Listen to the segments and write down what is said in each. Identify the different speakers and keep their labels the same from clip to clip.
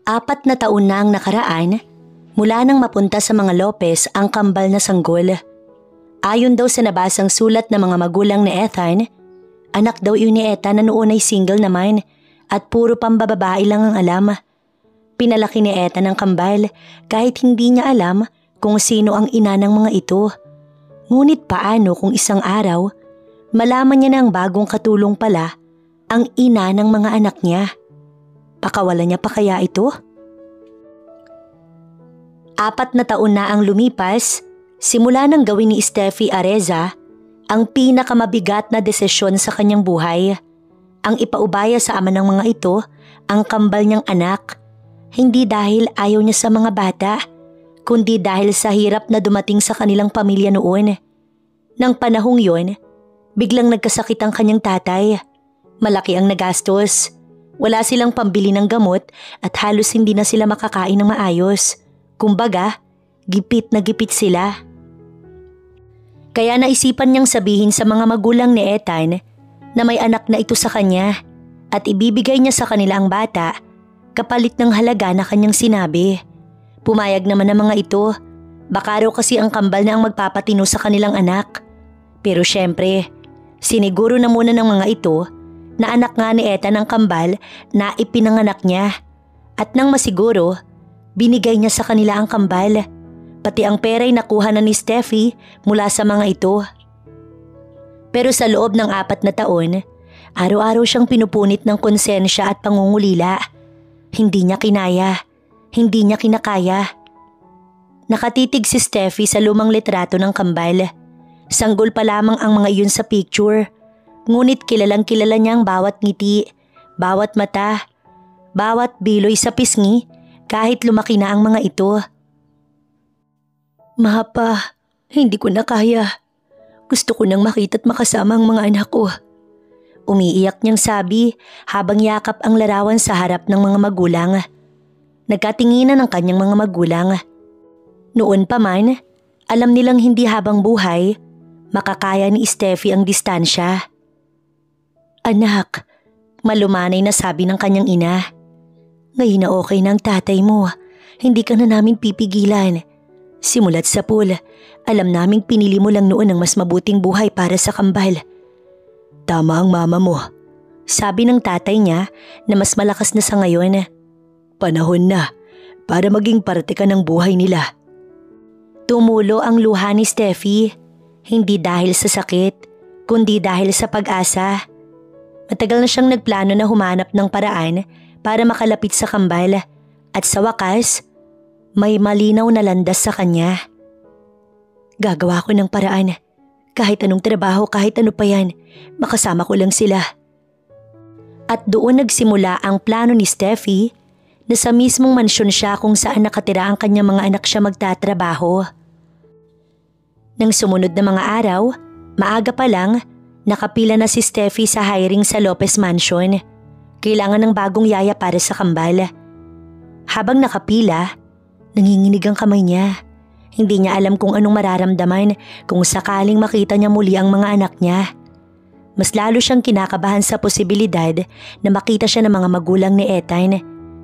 Speaker 1: 4 na taon na ang nakaraan mula nang mapunta sa mga Lopez ang kambal na sanggol. Ayon daw sa nabasang sulat ng mga magulang ni Ethan, anak daw yun ni Ethan na noon ay single naman at puro pambababae lang ang alam. Pinalaki ni Ethan ang kambal kahit hindi niya alam kung sino ang ina ng mga ito. Ngunit paano kung isang araw, malaman niya na ang bagong katulong pala ang ina ng mga anak niya? Pakawala niya pa kaya ito? 4 na taon na ang lumipas, simula nang gawin ni Steffi Areza ang pinakamabigat na desisyon sa kanyang buhay. Ang ipaubaya sa ama ng mga ito ang kambal niyang anak. Hindi dahil ayaw niya sa mga bata, kundi dahil sa hirap na dumating sa kanilang pamilya noon. Nang panahong yon, biglang nagkasakit ang kanyang tatay. Malaki ang nagastos. Wala silang pambili ng gamot at halos hindi na sila makakain ng maayos. Kumbaga, gipit na gipit sila. Kaya naisipan niyang sabihin sa mga magulang ni Ethan na may anak na ito sa kanya at ibibigay niya sa kanila ang bata kapalit ng halaga na kanyang sinabi. Pumayag naman ang mga ito, baka raw kasi ang kambal na ang magpapatino sa kanilang anak. Pero syempre, siniguro na muna ng mga ito na anak nga ni Ethan ang kambal na ipinanganak niya. At nang masiguro, binigay niya sa kanila ang kambal. Pati ang pera'y nakuha na ni Steffi mula sa mga ito. Pero sa loob ng 4 na taon, araw-araw siyang pinupunit ng konsensya at pangungulila. Hindi niya kinaya, hindi niya kinakaya. Nakatitig si Steffi sa lumang litrato ng kambal. Sanggol pa lamang ang mga iyon sa picture. Ngunit kilalang kilala niya ang bawat ngiti, bawat mata, bawat biloy sa pisngi kahit lumaki na ang mga ito. Mapa, hindi ko na kaya. Gusto ko nang makita at makasama ang mga anak ko. Umiiyak niyang sabi habang yakap ang larawan sa harap ng mga magulang. Nagkatinginan ang kanyang mga magulang. Noon pa man, alam nilang hindi habang buhay, makakaya ni Steffi ang distansya. Anak, malumanay na sabi ng kanyang ina. Ngayon na okay na ang tatay mo, hindi ka na namin pipigilan. Simulat sa pool, alam naming pinili mo lang noon ang mas mabuting buhay para sa kambal. Tama ang mama mo, sabi ng tatay niya na mas malakas na sa ngayon. Panahon na para maging parte ka ng buhay nila. Tumulo ang luha ni Steffi, hindi dahil sa sakit, kundi dahil sa pag-asa. Matagal na siyang nagplano na humanap ng paraan para makalapit sa kambal at sa wakas, may malinaw na landas sa kanya. Gagawa ko ng paraan. Kahit anong trabaho, kahit ano pa yan, makasama ko lang sila. At doon nagsimula ang plano ni Steffi na sa mismong mansyon siya kung saan nakatira ang kanyang mga anak siya magtatrabaho. Nang sumunod na mga araw, maaga pa lang, nakapila na si Steffi sa hiring sa Lopez Mansion. Kailangan ng bagong yaya para sa kambal. Habang nakapila, nanginginig ang kamay niya. Hindi niya alam kung anong mararamdaman kung sakaling makita niya muli ang mga anak niya. Mas lalo siyang kinakabahan sa posibilidad na makita siya ng mga magulang ni Ethan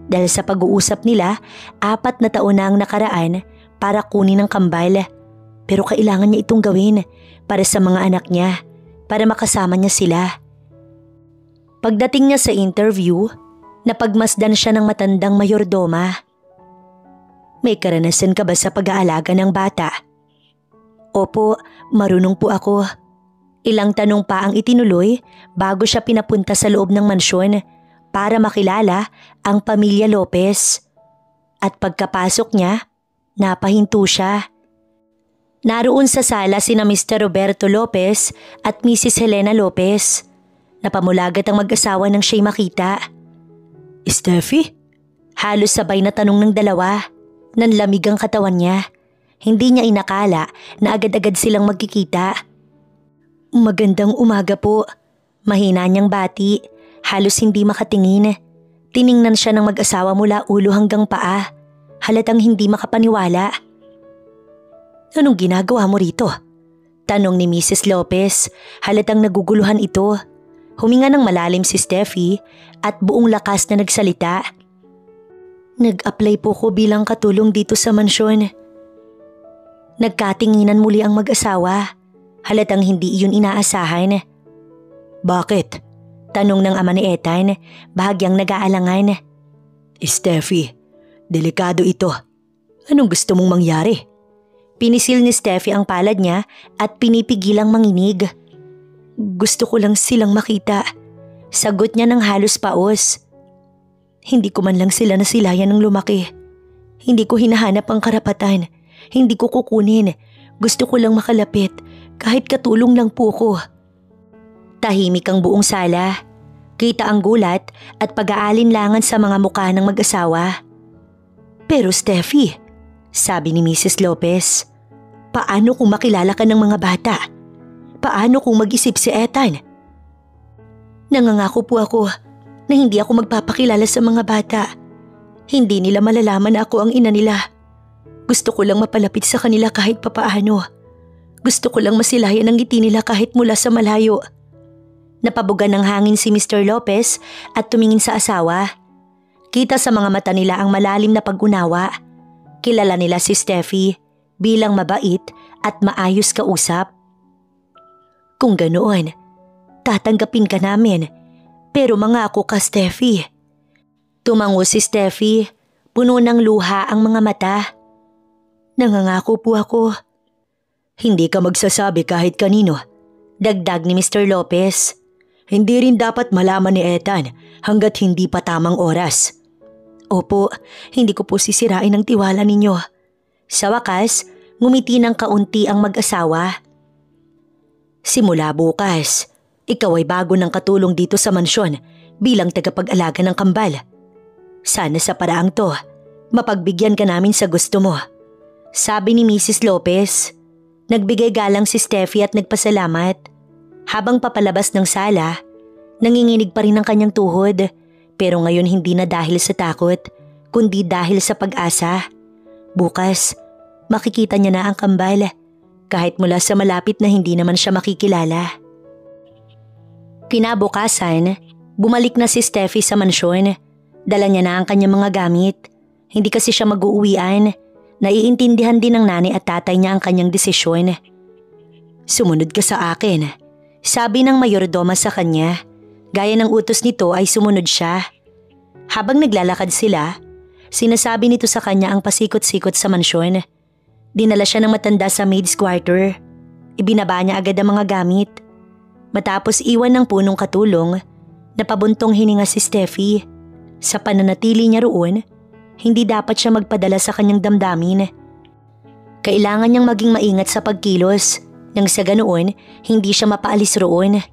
Speaker 1: dahil sa pag-uusap nila 4 na taon na ang nakaraan para kunin ang kambal. Pero kailangan niya itong gawin para sa mga anak niya, para makasama niya sila. Pagdating niya sa interview, napagmasdan siya ng matandang mayordoma. May karanasan ka ba sa pag-aalaga ng bata? Opo, marunong po ako. Ilang tanong pa ang itinuloy bago siya pinapunta sa loob ng mansyon para makilala ang pamilya Lopez. At pagkapasok niya, napahinto siya. Naroon sa sala sina Mr. Roberto Lopez at Mrs. Helena Lopez. Napamulagat ang mag-asawa nang siya'y makita. Steffi? Halos sabay na tanong ng dalawa. Nanlamig ang katawan niya. Hindi niya inakala na agad-agad silang magkikita. Magandang umaga po. Mahina niyang bati. Halos hindi makatingin. Tiningnan siya ng mag-asawa mula ulo hanggang paa. Halatang hindi makapaniwala. Anong ginagawa mo rito? Tanong ni Mrs. Lopez. Halatang naguguluhan ito. Huminga ng malalim si Steffi at buong lakas na nagsalita. Nag-apply po ko bilang katulong dito sa mansyon. Nagkatinginan muli ang mag-asawa. Halatang hindi iyon inaasahan.
Speaker 2: Bakit?
Speaker 1: Tanong ng ama ni Ethan, bahagyang nag-aalangan.
Speaker 2: Steffi, delikado ito. Anong gusto mong mangyari?
Speaker 1: Pinisil ni Steffi ang palad niya at pinipigilang manginig. Gusto ko lang silang makita. Sagot niya ng halos paos. Hindi ko man lang sila nasilayan ng lumaki. Hindi ko hinahanap ang karapatan. Hindi ko kukunin. Gusto ko lang makalapit. Kahit katulong lang po ko. Tahimik ang buong sala. Kita ang gulat at pag-aalinlangan sa mga mukha ng mag-asawa. Pero Steffi, sabi ni Mrs. Lopez, paano kung makilala ka ng mga bata? Paano kung mag-isip si Ethan? Nangangako po ako na hindi ako magpapakilala sa mga bata. Hindi nila malalaman na ako ang ina nila. Gusto ko lang mapalapit sa kanila kahit papaano. Gusto ko lang masilayan ang ngiti nila kahit mula sa malayo. Napabugan ng hangin si Mr. Lopez at tumingin sa asawa. Kita sa mga mata nila ang malalim na pag-unawa. Kilala nila si Steffi bilang mabait at maayos kausap. Kung ganoon, tatanggapin ka namin. Pero mangako ka, Steffi. Tumango si Steffi, puno ng luha ang mga mata. Nangangako po ako.
Speaker 2: Hindi ka magsasabi kahit kanino.
Speaker 1: Dagdag ni Mr. Lopez.
Speaker 2: Hindi rin dapat malaman ni Ethan hanggat hindi pa tamang oras.
Speaker 1: Opo, hindi ko po sisirain ang tiwala ninyo. Sa wakas, ngumiti ng kaunti ang mag-asawa. Simula bukas, ikaw ay bago ng katulong dito sa mansyon bilang tagapag-alaga ng kambal. Sana sa paraang to, mapagbigyan ka namin sa gusto mo. Sabi ni Mrs. Lopez. Nagbigay galang si Steffi at nagpasalamat. Habang papalabas ng sala, nanginginig pa rin ang kanyang tuhod. Pero ngayon hindi na dahil sa takot, kundi dahil sa pag-asa. Bukas, makikita niya na ang kambal. Kahit mula sa malapit na hindi naman siya makikilala. Kinabukasan, bumalik na si Steffi sa mansyon. Dala niya na ang kanyang mga gamit. Hindi kasi siya mag-uuwian. Naiintindihan din ng nanay at tatay niya ang kanyang desisyon. Sumunod ka sa akin, sabi ng mayordoma sa kanya. Gaya ng utos nito ay sumunod siya. Habang naglalakad sila, sinasabi nito sa kanya ang pasikot-sikot sa mansyon. Dinala siya ng matanda sa maid's quarter. Ibinaba niya agad ang mga gamit. Matapos iwan ng punong katulong, napabuntong hininga si Steffi. Sa pananatili niya roon, hindi dapat siya magpadala sa kanyang damdamin. Kailangan niyang maging maingat sa pagkilos nang sa ganoon hindi siya mapaalis roon.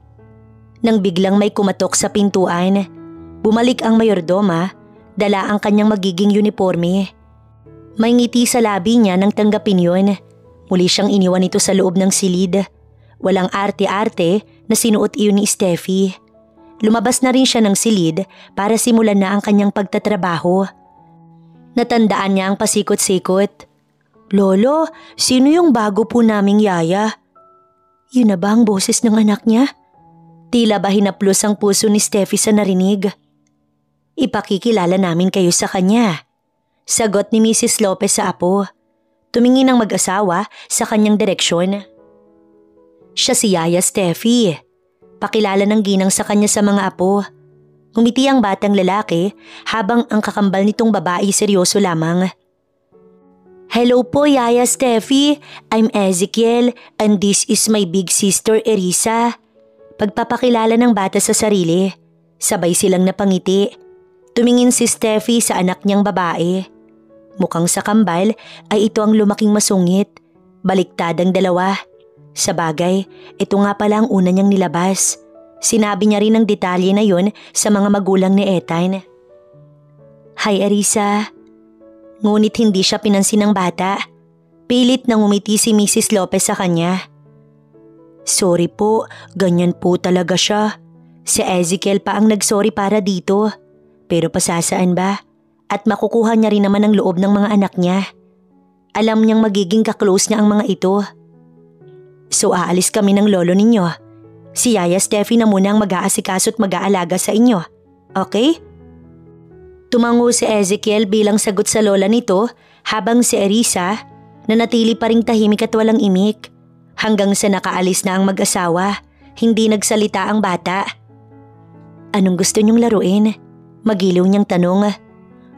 Speaker 1: Nang biglang may kumatok sa pintuan, bumalik ang mayordoma, dala ang kanyang magiging uniforme. May ngiti sa labi niya nang tanggapin yun. Muli siyang iniwan ito sa loob ng silid. Walang arte-arte na sinuot iyon ni Steffi. Lumabas na rin siya ng silid para simulan na ang kanyang pagtatrabaho. Natandaan niya ang pasikot-sikot. Lolo, sino yung bago po naming yaya? Yun na ba ang boses ng anak niya? Tila ba hinaplos ang puso ni Steffi sa narinig? Ipakikilala namin kayo sa kanya. Sagot ni Mrs. Lopez sa apo. Tumingin ang mag-asawa sa kanyang direksyon. Siya si Yaya Steffi. Pakilala ng ginang sa kanya sa mga apo. Ngumiti ang batang lalaki habang ang kakambal nitong babae seryoso lamang. Hello po, Yaya Steffi. I'm Ezekiel and this is my big sister Erisa. Pagpapakilala ng bata sa sarili, sabay silang napangiti. Tumingin si Steffi sa anak niyang babae. Mukhang sa kambal ay ito ang lumaking masungit. Baliktad ang dalawa. Sa bagay, ito nga pala ang una niyang nilabas. Sinabi niya rin ang detalye na yon sa mga magulang ni Ethan. Hi Erisa. Ngunit hindi siya pinansin ng bata. Pilit nang umiti si Mrs. Lopez sa kanya. Sorry po, ganyan po talaga siya. Si Ezekiel pa ang nagsorry para dito. Pero pasasaan ba? At makukuha niya rin naman ang loob ng mga anak niya. Alam niyang magiging kaklose niya ang mga ito. So aalis kami ng lolo ninyo. Si Yaya Steffi na muna ang mag-aasikaso at mag-aalaga sa inyo. Okay? Tumango si Ezekiel bilang sagot sa lola nito habang si Erisa nanatili pa ring tahimik at walang imik. Hanggang sa nakaalis na ang mag-asawa, hindi nagsalita ang bata. Anong gusto niyong laruin? Magiliw niyang tanong.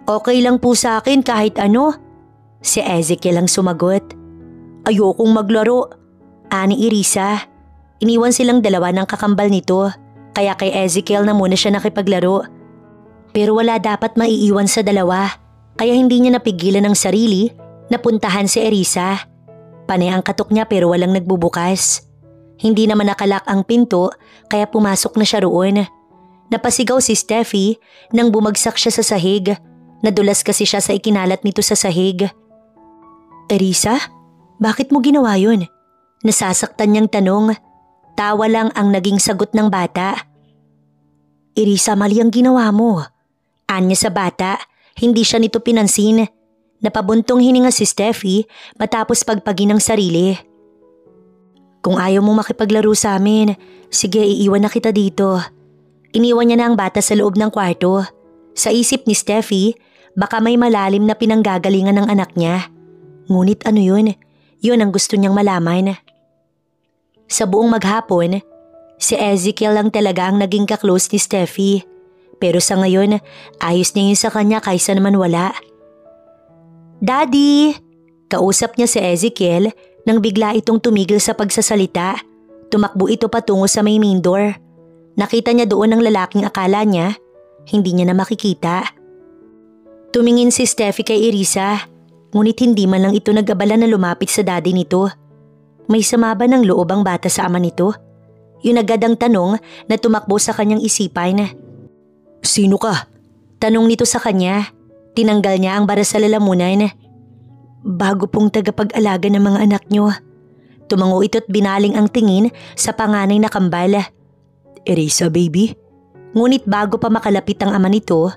Speaker 1: Okay lang po sa akin kahit ano. Si Ezekiel ang sumagot. Ayokong maglaro. Ani Erisa. Iniwan silang dalawa ng kakambal nito, kaya kay Ezekiel na muna siya nakipaglaro. Pero wala dapat maiiwan sa dalawa, kaya hindi niya napigilan ang sarili na puntahan si Erisa. Panay ang katok niya pero walang nagbubukas. Hindi naman nakalak ang pinto kaya pumasok na siya roon. Napasigaw si Steffi nang bumagsak siya sa sahig. Nadulas kasi siya sa ikinalat nito sa sahig. Erisa, bakit mo ginawa yun? Nasasaktan niyang tanong. Tawa lang ang naging sagot ng bata. Erisa, mali ang ginawa mo. Anya sa bata, hindi siya nito pinansin. Napabuntong hininga si Steffi matapos pagpagin ng sarili. Kung ayaw mong makipaglaro sa amin, sige iiwan na kita dito. Iniwan niya na ang bata sa loob ng kwarto. Sa isip ni Steffi, baka may malalim na pinanggagalingan ng anak niya. Ngunit ano yun? Yun ang gusto niyang malaman. Sa buong maghapon, si Ezekiel lang talaga ang naging kaklose ni Steffi. Pero sa ngayon, ayos niya yun sa kanya kaysa naman wala. Daddy! Kausap niya si Ezekiel nang bigla itong tumigil sa pagsasalita. Tumakbo ito patungo sa may main door. Nakita niya doon ang lalaking akala niya, hindi niya na makikita. Tumingin si Steffi kay Erisa, ngunit hindi man lang ito nag-abala na lumapit sa daddy nito. May sama ba ng loob ang bata sa ama nito? Yun agad ang tanong na tumakbo sa kanyang isipan. Sino ka? Tanong nito sa kanya. Tinanggal niya ang bara sa lalamunan. Bago pong tagapag-alaga ng mga anak niyo. Tumango ito't binaling ang tingin sa panganay na kambal. Erisa, baby? Ngunit bago pa makalapit ang ama nito,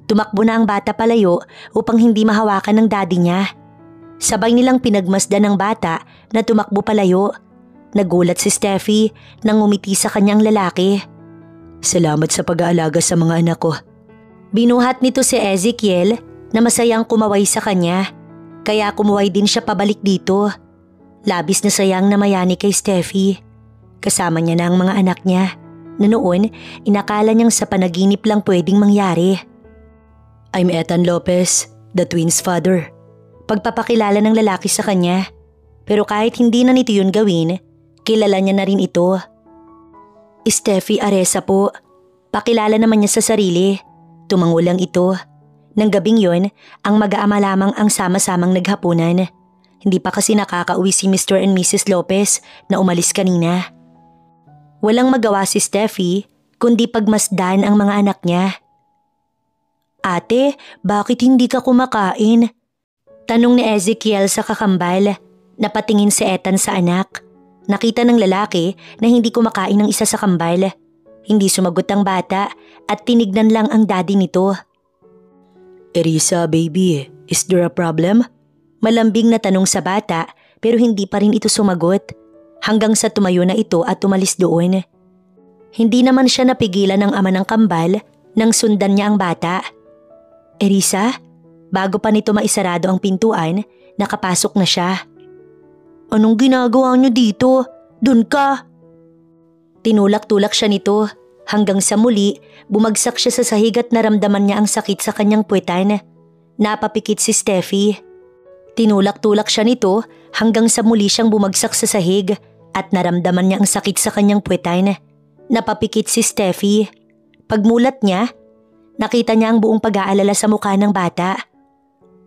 Speaker 1: tumakbo na ang bata palayo upang hindi mahawakan ng daddy niya. Sabay nilang pinagmasdan ng bata na tumakbo palayo. Nagulat si Steffi nang ngumiti sa kanyang lalaki. Salamat sa pag-aalaga sa mga anak ko. Binuhat nito si Ezekiel na masayang kumaway sa kanya, kaya kumuway din siya pabalik dito. Labis na sayang na mayani kay Steffi. Kasama niya na ang mga anak niya na noon inakala niyang sa panaginip lang pwedeng mangyari. I'm Ethan Lopez, the twins' father. Pagpapakilala ng lalaki sa kanya, pero kahit hindi na nito yun gawin, kilala niya na rin ito. Steffi Aresa po. Pakilala naman niya sa sarili. Tumango lang ito. Nang gabing yon, ang mag-aama lamang ang sama-samang naghapunan. Hindi pa kasi nakakauwi si Mr. and Mrs. Lopez na umalis kanina. Walang magawa si Steffi kundi pagmasdan ang mga anak niya. Ate, bakit hindi ka kumakain? Tanong ni Ezekiel sa kakambal. Napatingin si Ethan sa anak. Nakita ng lalaki na hindi kumakain ng isa sa kambal. Hindi sumagot ang bata at tinignan lang ang daddy nito. Erisa, baby, is there a problem? Malambing na tanong sa bata pero hindi pa rin ito sumagot. Hanggang sa tumayo na ito at tumalis doon. Hindi naman siya napigilan ng ama ng kambal nang sundan niya ang bata. Erisa, bago pa nito maisarado ang pintuan, nakapasok na siya. Anong ginagawa niyo dito? Doon ka! Tinulak-tulak siya nito hanggang sa muli bumagsak siya sa sahig at naramdaman niya ang sakit sa kanyang puwetan. Napapikit si Steffi. Tinulak-tulak siya nito hanggang sa muli siyang bumagsak sa sahig at naramdaman niya ang sakit sa kanyang puwetan. Napapikit si Steffi. Pagmulat niya, nakita niya ang buong pag-aalala sa mukha ng bata.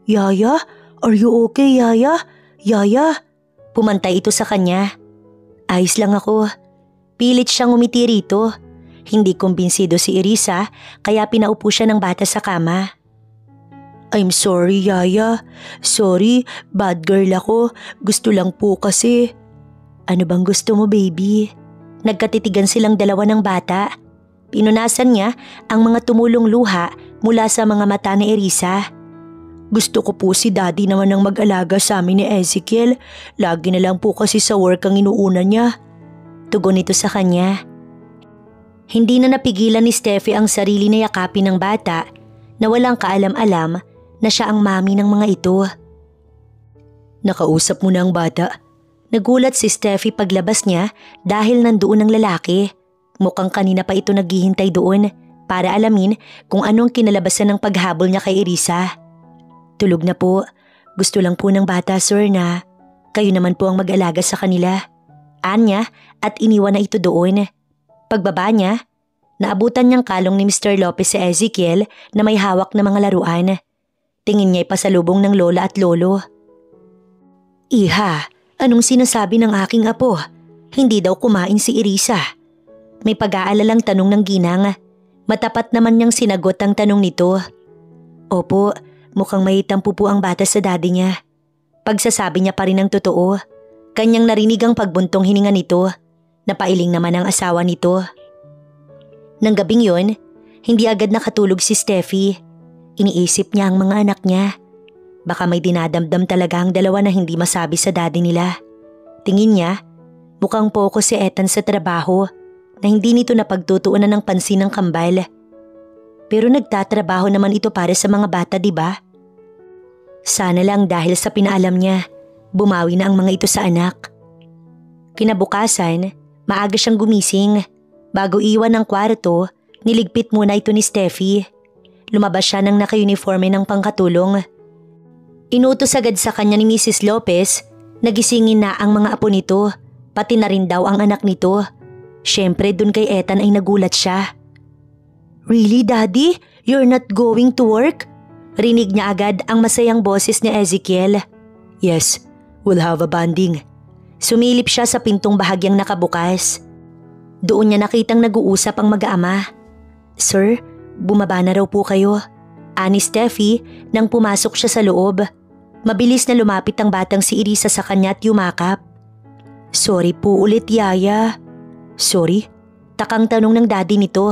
Speaker 1: Yaya? Are you okay, Yaya? Yaya? Pumantay ito sa kanya. Ayos lang ako. Pilit siyang umiti rito. Hindi kumbinsido si Erisa kaya pinaupo siya ng bata sa kama. I'm sorry, Yaya. Sorry, bad girl ako. Gusto lang po kasi. Ano bang gusto mo, baby? Nagkatitigan silang dalawa ng bata. Pinunasan niya ang mga tumulong luha mula sa mga mata ni Erisa. Gusto ko po si daddy naman ang mag-alaga sa amin ni Ezekiel. Lagi na lang po kasi sa work ang inuuna niya. Tugon ito sa kanya. Hindi na napigilan ni Steffi ang sarili na yakapin ng bata na walang kaalam-alam na siya ang mami ng mga ito.
Speaker 2: Nakausap mo na ang bata?
Speaker 1: Nagulat si Steffi paglabas niya dahil nandoon ang lalaki. Mukhang kanina pa ito naghihintay doon para alamin kung anong kinalabasan ng paghabol niya kay Irisa. Tulog na po. Gusto lang po ng bata, sir, na kayo naman po ang mag-alaga sa kanila. Anya at iniwan na ito doon. Pagbaba niya, naabutan niyang kalong ni Mr. Lopez si Ezekiel na may hawak na mga laruan. Tingin niya ipasalubong ng lola at lolo. Iha, anong sinasabi ng aking apo? Hindi daw kumain si Irisa. May pag-aalalang tanong ng ginang. Matapat naman niyang sinagot ang tanong nito. Opo, mukhang may tampo po ang bata sa daddy niya. Pagsasabi niya pa rin ang totoo. Kanyang narinig ang pagbuntong hininga nito. Napailing naman ang asawa nito. Nang gabing yon, hindi agad nakatulog si Steffi. Iniisip niya ang mga anak niya. Baka may dinadamdam talaga ang dalawa na hindi masabi sa daddy nila. Tingin niya, mukhang focus si Ethan sa trabaho na hindi nito napagtutuunan ng pansin ng kambal. Pero nagtatrabaho naman ito para sa mga bata, di ba? Sana lang dahil sa pinaalam niya, bumawi na ang mga ito sa anak. Kinabukasan, maaga siyang gumising. Bago iwan ng kwarto, niligpit muna ito ni Steffi. Lumabas siya ng naka-uniforme ng pangkatulong. Inutos agad sa kanya ni Mrs. Lopez na gisingin na ang mga apo nito, pati na rin daw ang anak nito. Siyempre dun kay Ethan ay nagulat siya. Really, Daddy? You're not going to work? Rinig niya agad ang masayang boses ni Ezekiel.
Speaker 2: Yes, we'll have a bonding.
Speaker 1: Sumilip siya sa pintong bahagyang nakabukas. Doon niya nakitang nag-uusap ang mag-aama. Sir, bumaba na raw po kayo. Ani Steffi nang pumasok siya sa loob. Mabilis na lumapit ang batang si Irisa sa kanya at yumakap. Sorry po ulit, Yaya. Sorry? Takang tanong ng daddy nito.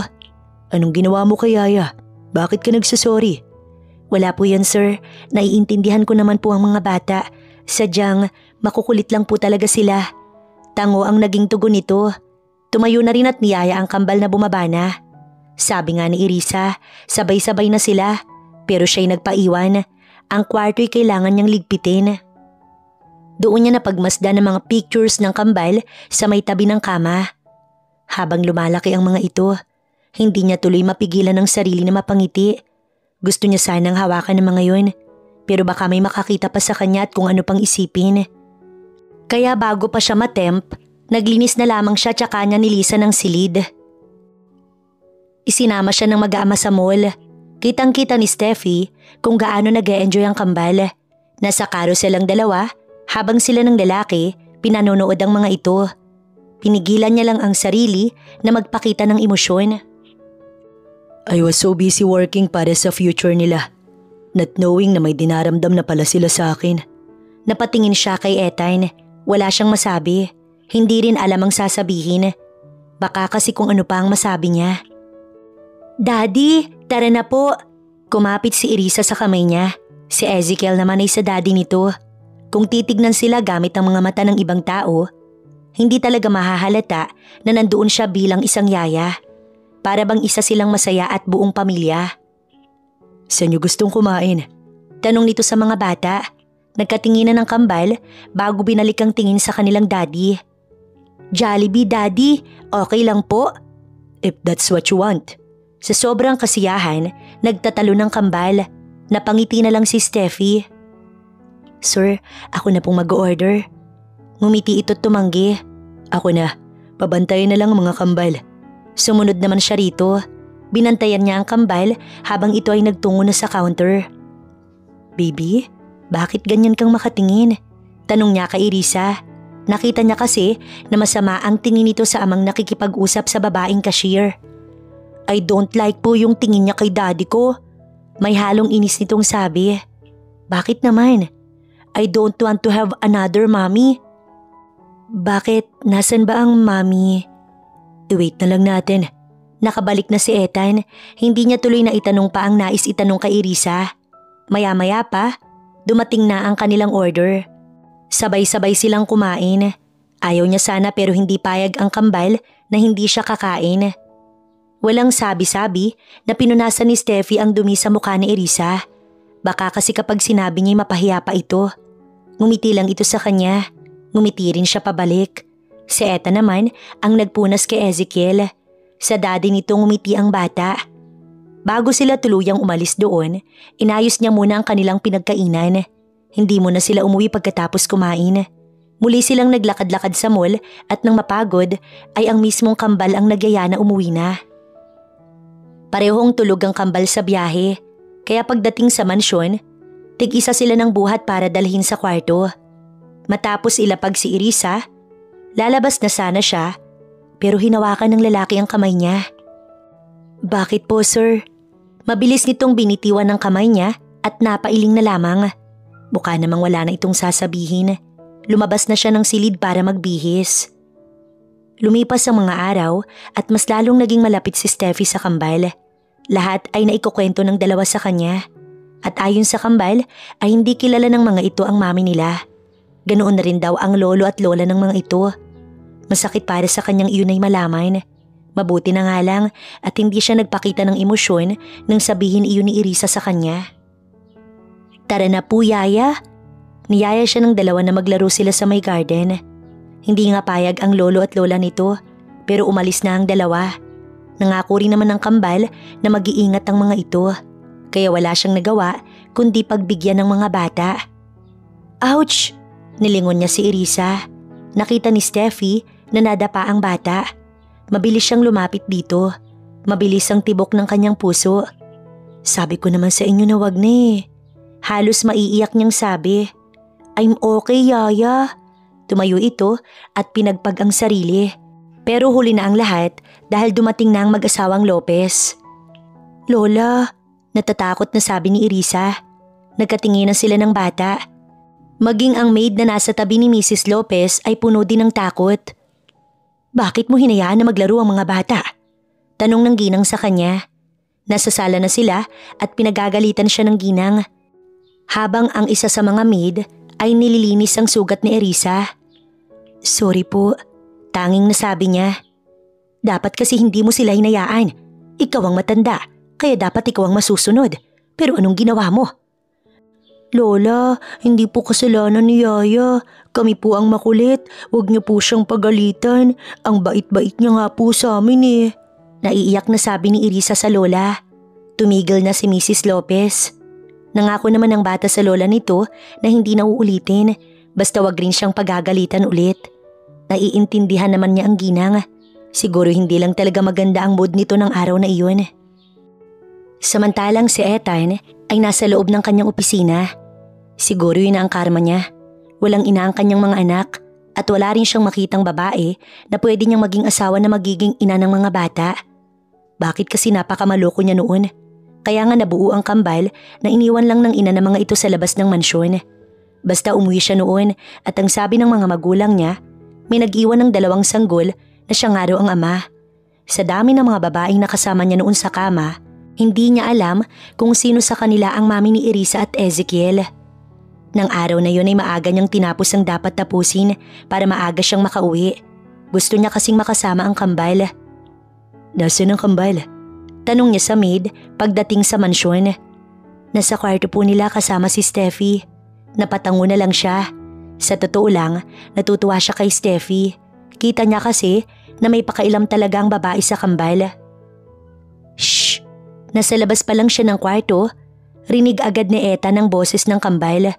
Speaker 2: Anong ginawa mo kay Yaya? Bakit ka nagsasorry?
Speaker 1: Wala po yan, sir. Naiintindihan ko naman po ang mga bata. Sadyang makukulit lang po talaga sila. Tango ang naging tugon nito. Tumayo na rin at niyaya ang kambal na bumaba na. Sabi nga ni Irisa, sabay-sabay na sila. Pero siya'y nagpaiwan. Ang kwarto'y kailangan niyang ligpitin. Doon niya napagmasdan ng mga pictures ng kambal sa may tabi ng kama. Habang lumalaki ang mga ito, hindi niya tuloy mapigilan ang sarili na mapangiti. Gusto niya sanang hawakan ng mga yun, pero baka may makakita pa sa kanya at kung ano pang isipin. Kaya bago pa siya matemp, naglinis na lamang siya tsaka niya nilisan ng silid. Isinama siya ng mag-aama sa mall. Kitang-kita ni Steffi kung gaano nag-e-enjoy ang kambal. Nasa carousel ang dalawa, habang sila ng lalaki, pinanonood ang mga ito. Pinigilan niya lang ang sarili na magpakita ng emosyon.
Speaker 2: I was so busy working para sa future nila, not knowing na may dinaramdam na pala sila sa akin.
Speaker 1: Napatingin siya kay Ethan. Wala siyang masabi. Hindi rin alam ang sasabihin. Baka kasi kung ano pa ang masabi niya. Daddy, tara na po. Kumapit si Irisa sa kamay niya. Si Ezekiel naman ay sa daddy nito. Kung titignan sila gamit ang mga mata ng ibang tao, hindi talaga mahahalata na nandoon siya bilang isang yaya. Para bang isa silang masaya at buong pamilya.
Speaker 2: Saan niyo gustong kumain?
Speaker 1: Tanong nito sa mga bata. Nagkatinginan ng kambal bago binalik ang tingin sa kanilang daddy. Jollibee, Daddy. Okay lang po.
Speaker 2: If that's what you want.
Speaker 1: Sa sobrang kasiyahan, nagtatalo ng kambal. Napangiti na lang si Steffi. Sir, ako na pong mag-order. Ngumiti ito't tumanggi.
Speaker 2: Ako na. Pabantayan na lang mga kambal.
Speaker 1: Sumunod naman siya rito. Binantayan niya ang kambal habang ito ay nagtungo na sa counter. Baby, bakit ganyan kang makatingin? Tanong niya kay Irisa. Nakita niya kasi na masama ang tingin nito sa amang nakikipag-usap sa babaeng cashier. I don't like po yung tingin niya kay daddy ko. May halong inis nitong sabi. Bakit naman? I don't want to have another mommy. Bakit? Nasan ba ang mommy?
Speaker 2: Wait na lang natin.
Speaker 1: Nakabalik na si Ethan. Hindi niya tuloy na itanong pa ang nais itanong kay Irisa. Maya-maya pa, dumating na ang kanilang order. Sabay-sabay silang kumain. Ayaw niya sana pero hindi payag ang kambal na hindi siya kakain. Walang sabi-sabi na pinunasan ni Steffi ang dumi sa mukha ni Irisa. Baka kasi kapag sinabi niya mapahiya pa ito. Ngumiti lang ito sa kanya. Ngumiti rin siya pabalik. Si Eta naman ang nagpunas kay Ezekiel. Sa daddy nito ngumiti ang bata. Bago sila tuluyang umalis doon, inayos niya muna ang kanilang pinagkainan. Hindi muna sila umuwi pagkatapos kumain. Muli silang naglakad-lakad sa mall at nang mapagod ay ang mismong kambal ang nagyaya na umuwi na. Parehong tulog ang kambal sa biyahe, kaya pagdating sa mansyon, tig-isa sila ng buhat para dalhin sa kwarto. Matapos ilapag si Irisa, lalabas na sana siya, pero hinawakan ng lalaki ang kamay niya. Bakit po, sir? Mabilis nitong binitiwan ng kamay niya at napailing na lamang. Mukha namang wala na itong sasabihin. Lumabas na siya ng silid para magbihis. Lumipas ang mga araw at mas lalong naging malapit si Steffi sa kambal. Lahat ay naikukwento ng dalawa sa kanya. At ayon sa kambal ay hindi kilala ng mga ito ang mami nila. Ganoon na rin daw ang lolo at lola ng mga ito. Masakit para sa kanyang iyon ay malaman. Mabuti na nga lang at hindi siya nagpakita ng emosyon nang sabihin iyon ni Irisa sa kanya. Tara na po, Yaya. Niyaya siya ng dalawa na maglaro sila sa may garden. Hindi nga payag ang lolo at lola nito, pero umalis na ang dalawa. Nangako rin naman ng kambal na mag-iingat ang mga ito, kaya wala siyang nagawa kundi pagbigyan ng mga bata. Ouch! Nilingon niya si Irisa. Nakita ni Steffi na nadapa ang bata. Mabilis siyang lumapit dito. Mabilis ang tibok ng kanyang puso. Sabi ko naman sa inyo na wag na eh. Halos maiiyak niyang sabi. I'm okay, Yaya. Tumayo ito at pinagpag ang sarili. Pero huli na ang lahat dahil dumating na ang mag-asawang Lopez. Lola, natatakot na sabi ni Irisa. Nagkatinginan sila ng bata. Maging ang maid na nasa tabi ni Mrs. Lopez ay puno din ng takot. Bakit mo hinayaan na maglaro ang mga bata? Tanong ng ginang sa kanya. Nasa sala na sila at pinagagalitan siya ng ginang. Habang ang isa sa mga maid ay nililinis ang sugat ni Irisa. Sorry po, tanging nasabi niya. Dapat kasi hindi mo sila hinayaan. Ikaw ang matanda, kaya dapat ikaw ang masusunod. Pero anong ginawa mo? Lola, hindi po kasalanan ni Yaya. Kami po ang makulit. Huwag niyo po siyang pagalitan. Ang bait-bait niya nga po sa amin eh. Naiiyak na sabi ni Irisa sa lola. Tumigil na si Mrs. Lopez. Nangako naman ang bata sa lola nito na hindi na uulitin. Basta wag rin siyang pagagalitan ulit. Naiintindihan naman niya ang ginang. Siguro hindi lang talaga maganda ang mood nito ng araw na iyon. Samantalang si Ethan ay nasa loob ng kanyang opisina. Siguro yun na ang karma niya. Walang ina ang kanyang mga anak at wala rin siyang makitang babae na pwede niyang maging asawa na magiging ina ng mga bata. Bakit kasi napakamaloko niya noon? Kaya nga nabuo ang kambal na iniwan lang ng ina ng mga ito sa labas ng mansyon. Basta umuwi siya noon at ang sabi ng mga magulang niya, may nag-iwan ng 2 sanggol na siya nga raw ang ama. Sa dami ng mga babaeng nakasama niya noon sa kama, hindi niya alam kung sino sa kanila ang mami ni Irisa at Ezekiel. Nang araw na yun ay maaga niyang tinapos ang dapat tapusin para maaga siyang makauwi. Gusto niya kasing makasama ang kambal. Nasaan ang kambal? Tanong niya sa maid pagdating sa mansyon. Nasa kwarto po nila kasama si Steffi. Napatango na lang siya. Sa totoo lang, natutuwa siya kay Steffi. Kita niya kasi na may pakailam talaga ang babae sa kambal. Shh! Nasa labas pa lang siya ng kwarto, rinig agad ni Eta ng boses ng kambal.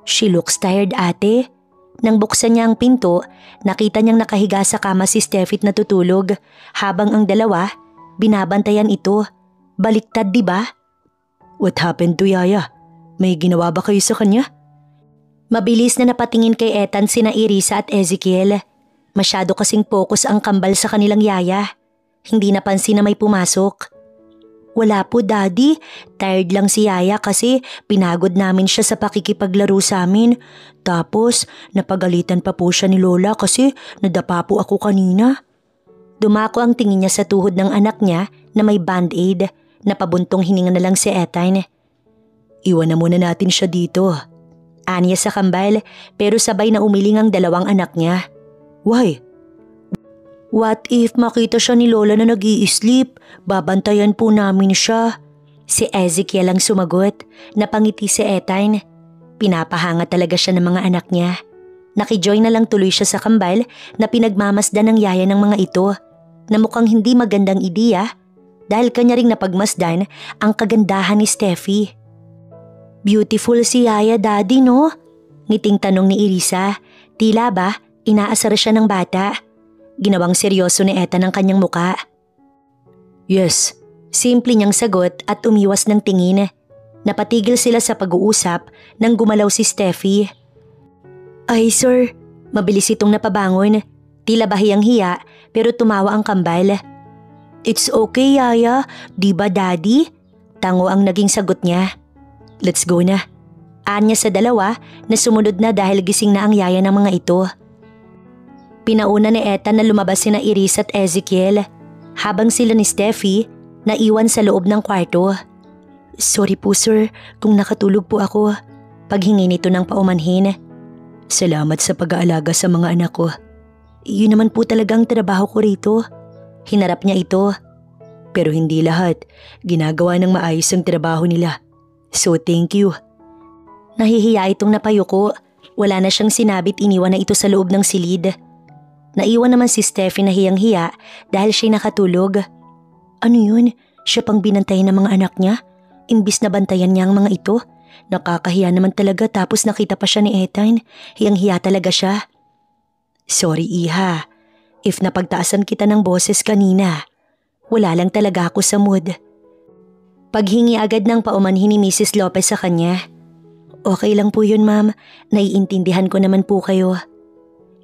Speaker 1: She looks tired, ate. Nang buksan niya ang pinto, nakita niyang nakahiga sa kama si Steffi at natutulog, habang ang dalawa, binabantayan ito. Baliktad, di ba? What happened to Yaya? May ginawa ba kayo sa kanya? Mabilis na napatingin kay Ethan sina Irisa at Ezekiel. Masyado kasing focus ang kambal sa kanilang yaya. Hindi napansin na may pumasok. Wala po, Daddy. Tired lang si Yaya kasi pinagod namin siya sa pakikipaglaro sa amin. Tapos napagalitan pa po siya ni Lola kasi nadapa po ako kanina. Dumako ang tingin niya sa tuhod ng anak niya na may band-aid. Napabuntong hininga na lang si Ethan. Iwan na muna natin siya dito. Aniya sa kambal pero sabay na umiling ang 2 anak niya. Why? What if makita siya ni Lola na nag-i-sleep? Babantayan po namin siya. Si Ezekiel ang sumagot. Napangiti si Ethan. Pinapahanga talaga siya ng mga anak niya. Nakijoin na lang tuloy siya sa kambal na pinagmamasdan ng yaya ng mga ito na mukhang hindi magandang ideya dahil kanya ring napagmasdan ang kagandahan ni Steffi. Beautiful si Yaya, Daddy, no? Ngiting tanong ni Irisa. Tila ba inaasar siya ng bata? Ginawang seryoso ni Ethan ang kanyang muka.
Speaker 2: Yes.
Speaker 1: Simple niyang sagot at umiwas ng tingin. Napatigil sila sa pag-uusap nang gumalaw si Steffi. Ay sir, mabilis itong napabangon. Tila bahiyang-hiya pero tumawa ang kambal. It's okay, Yaya. Di ba, Daddy? Tango ang naging sagot niya. Let's go na. Anya sa dalawa na sumunod na dahil gising na ang yaya ng mga ito. Pinauna ni Ethan na lumabas sina Iris at Ezekiel habang sila ni Steffi naiwan sa loob ng kwarto. Sorry po sir kung nakatulog po ako. Paghingi nito ng paumanhin.
Speaker 2: Salamat sa pag-aalaga sa mga anak ko.
Speaker 1: Yun naman po talagang trabaho ko rito. Hinarap niya ito.
Speaker 2: Pero hindi lahat ginagawa ng maayos ang trabaho nila. So thank you.
Speaker 1: Nahihiya itong napayuko. Wala na siyang sinabit, iniwan na ito sa loob ng silid. Naiwan naman si Steffi na hiyang-hiya dahil siya'y nakatulog. Ano yun? Siya pang binantayan ng mga anak niya? Imbis na bantayan niya ang mga ito? Nakakahiya naman talaga tapos nakita pa siya ni Ethan. Hiyang-hiya talaga siya.
Speaker 2: Sorry Iha, if napagtaasan kita ng boses kanina.
Speaker 1: Wala lang talaga ako sa mood. Paghingi agad ng paumanhin ni Mrs. Lopez sa kanya. Okay lang po yun ma'am, naiintindihan ko naman po kayo.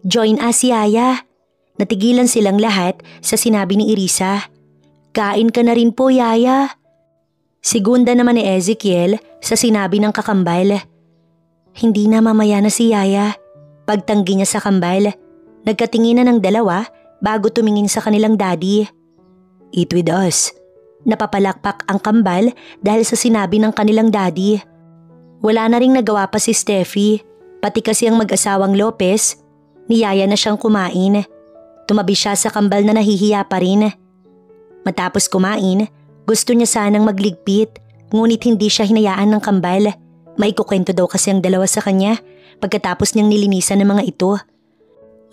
Speaker 1: Join us, Yaya. Natigilan silang lahat sa sinabi ni Irisa. Kain ka na rin po, Yaya. Segunda naman ni Ezekiel sa sinabi ng kakambal. Hindi na, mamaya na si Yaya. Pagtanggi niya sa kambal, nagkatinginan ng dalawa bago tumingin sa kanilang daddy.
Speaker 2: Eat with us.
Speaker 1: Napapalakpak ang kambal dahil sa sinabi ng kanilang daddy. Wala na ring nagawa pa si Steffi, pati kasi ang mag-asawang Lopez. Niyaya na siyang kumain. Tumabi siya sa kambal na nahihiya pa rin. Matapos kumain, gusto niya sanang magligpit, ngunit hindi siya hinayaan ng kambal. May kukwento daw kasi ang dalawa sa kanya pagkatapos niyang nilinisan ng mga ito.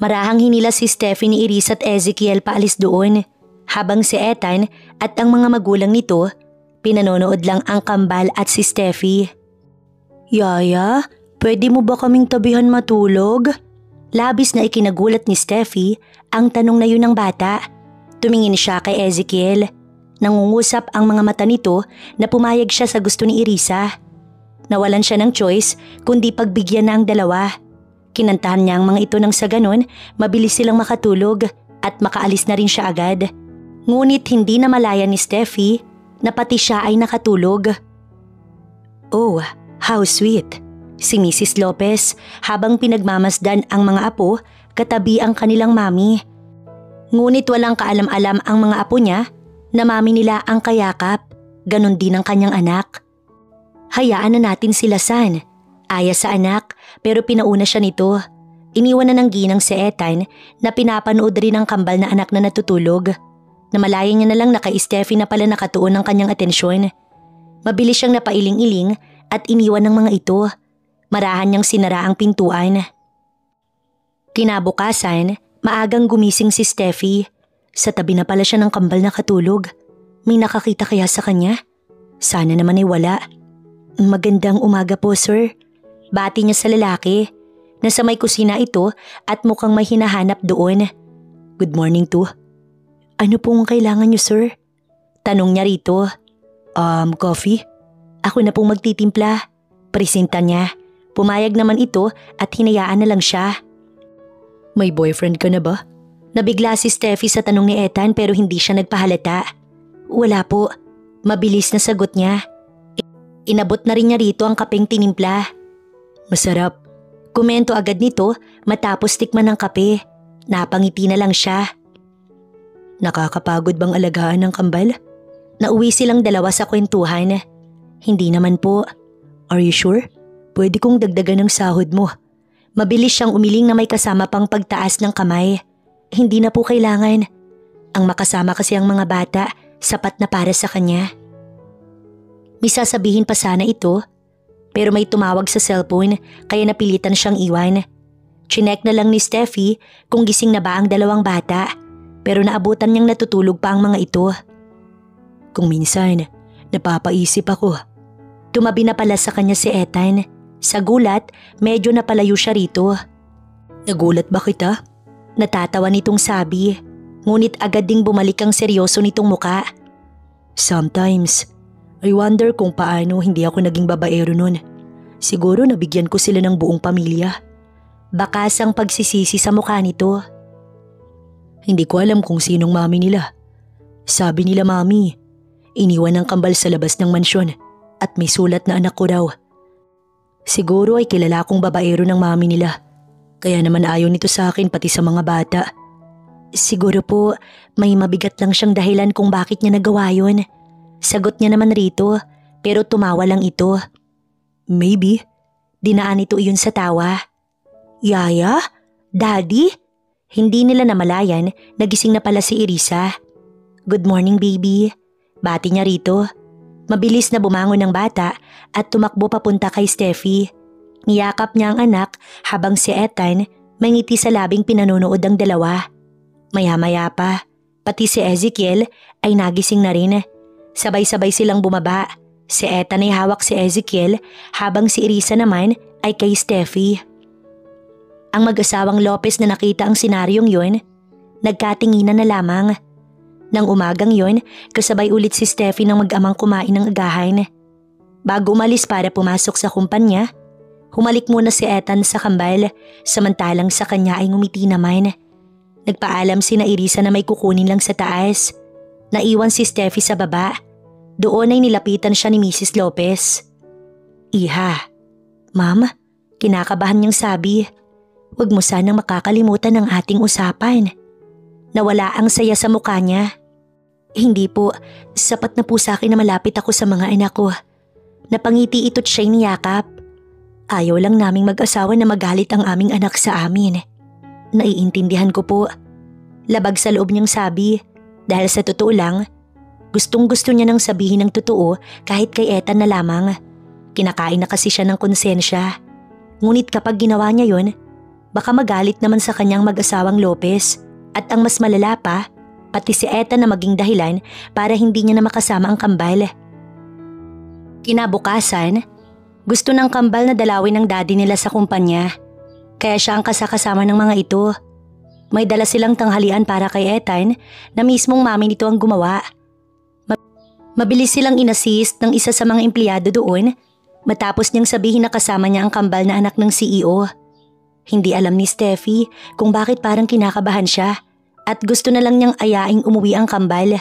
Speaker 1: Marahang hinila si Steffi ni Iris at Ezekiel paalis doon, habang si Ethan at ang mga magulang nito pinanonood lang ang kambal at si Steffi. Yaya, pwede mo ba kaming tabihan matulog? Labis na ikinagulat ni Steffi ang tanong na yun ng bata. Tumingin siya kay Ezekiel. Nangungusap ang mga mata nito na pumayag siya sa gusto ni Irisa. Nawalan siya ng choice kundi pagbigyan na ang dalawa. Kinantahan niya ang mga ito nang sa ganon mabilis silang makatulog at makaalis na rin siya agad. Ngunit hindi na malaya ni Steffi na pati siya ay nakatulog. Oh, how sweet! Si Mrs. Lopez habang pinagmamasdan ang mga apo katabi ang kanilang mami. Ngunit walang kaalam-alam ang mga apo niya na mami nila ang kayakap, ganon din ang kanyang anak. Hayaan na natin sila San. Aya sa anak pero pinauna siya nito. Iniwan na ng ginang si Ethan na pinapanood rin ang kambal na anak na natutulog. Namalaya niya na lang na kay Steffi na pala nakatuon ang kanyang atensyon. Mabilis siyang napailing-iling at iniwan ng mga ito. Marahan niyang sinara ang pintuan. Kinabukasan, maagang gumising si Steffi. Sa tabi na pala siya ng kambal na katulog. May nakakita kaya sa kanya? Sana naman ay wala. Magandang umaga po, sir. Bati niya sa lalaki. Nasa may kusina ito at mukhang may hinahanap doon. Good morning to. Ano pong kailangan niyo, sir? Tanong niya rito. Coffee? Ako na pong magtitimpla. Presenta niya. Pumayag naman ito at hinayaan na lang siya.
Speaker 2: May boyfriend ka na ba?
Speaker 1: Nabigla si Steffi sa tanong ni Ethan pero hindi siya nagpahalata. Wala po. Mabilis na sagot niya. Inabot na rin niya rito ang kapeng tinimpla.
Speaker 2: Masarap.
Speaker 1: Komento agad nito matapos tikman ng kape. Napangiti na lang siya.
Speaker 2: Nakakapagod bang alagaan ng kambal?
Speaker 1: Nauwi silang dalawa sa kwentuhan. Hindi naman po.
Speaker 2: Are you sure? Pwede kong dagdagan ng sahod mo.
Speaker 1: Mabilis siyang umiling na may kasama pang pagtaas ng kamay. Hindi na po kailangan. Ang makasama kasi ang mga bata, sapat na para sa kanya. May sasabihin pa sana ito, pero may tumawag sa cellphone kaya napilitan siyang iwan. Chinek na lang ni Steffi kung gising na ba ang dalawang bata, pero naabutan niyang natutulog pa ang mga ito.
Speaker 2: Kung minsan, napapaisip ako.
Speaker 1: Tumabi na pala sa kanya si Ethan. Sa gulat, medyo napalayo siya rito.
Speaker 2: Nagulat ba kita?
Speaker 1: Natatawa nitong sabi, ngunit agad ding bumalik ang seryoso nitong muka.
Speaker 2: Sometimes, I wonder kung paano hindi ako naging babaero nun. Siguro nabigyan ko sila ng buong pamilya.
Speaker 1: Bakas ang pagsisisi sa mukha nito.
Speaker 2: Hindi ko alam kung sinong mami nila. Sabi nila mami, iniwan ng kambal sa labas ng mansyon at may sulat na anak ko raw. Siguro ay kilala kong babaero ng mami nila. Kaya naman ayaw nito sa akin pati sa mga bata.
Speaker 1: Siguro po may mabigat lang siyang dahilan kung bakit niya nagawa yun. Sagot niya naman rito pero tumawa lang ito.
Speaker 2: Maybe.
Speaker 1: Dinaan ito iyon sa tawa. Yaya? Daddy? Hindi nila namalayan, nagising na pala si Irisa. Good morning baby. Bati niya rito. Mabilis na bumangon ng bata at tumakbo papunta kay Steffi. Niyakap niya ang anak habang si Ethan may ngiti sa labing pinanonood ang dalawa. Maya-maya pa, pati si Ezekiel ay nagising na rin. Sabay-sabay silang bumaba. Si Ethan ay hawak si Ezekiel habang si Irisa naman ay kay Steffi. Ang mag-asawang Lopez na nakita ang senaryong yun, nagkatinginan na lamang. Nang umagang yon, kasabay ulit si Steffi ng mag-amang kumain ng agahan. Bago umalis para pumasok sa kumpanya, humalik muna si Ethan sa kambal samantalang sa kanya ay ngumiti naman. Nagpaalam sina Irisa na may kukunin lang sa taas. Naiwan si Steffi sa baba. Doon ay nilapitan siya ni Mrs. Lopez. Iha. Ma'am, kinakabahan niyang sabi, huwag mo sanang makakalimutan ang ating usapan. Nawala ang saya sa mukha niya. Hindi po, sapat na po sa akin na malapit ako sa mga anak ko. Napangiti ito't siya'y niyakap. Ayaw lang naming mag-asawa na magalit ang aming anak sa amin. Naiintindihan ko po. Labag sa loob niyang sabi, dahil sa totoo lang, gustong-gusto niya nang sabihin ng totoo kahit kay Ethan na lamang. Kinakain na kasi siya ng konsensya. Ngunit kapag ginawa niya yon, baka magalit naman sa kanyang mag-asawang Lopez. At ang mas malala pa, pati si Ethan na maging dahilan para hindi niya na makasama ang kambal. Kinabukasan, gusto ng kambal na dalawin ng daddy nila sa kumpanya. Kaya siya ang kasakasama ng mga ito. May dala silang tanghalian para kay Ethan na mismong mami nito ang gumawa. Mabilis silang inassist ng isa sa mga empleyado doon matapos niyang sabihin na kasama niya ang kambal na anak ng CEO. Hindi alam ni Steffi kung bakit parang kinakabahan siya at gusto na lang niyang ayaing umuwi ang kambal.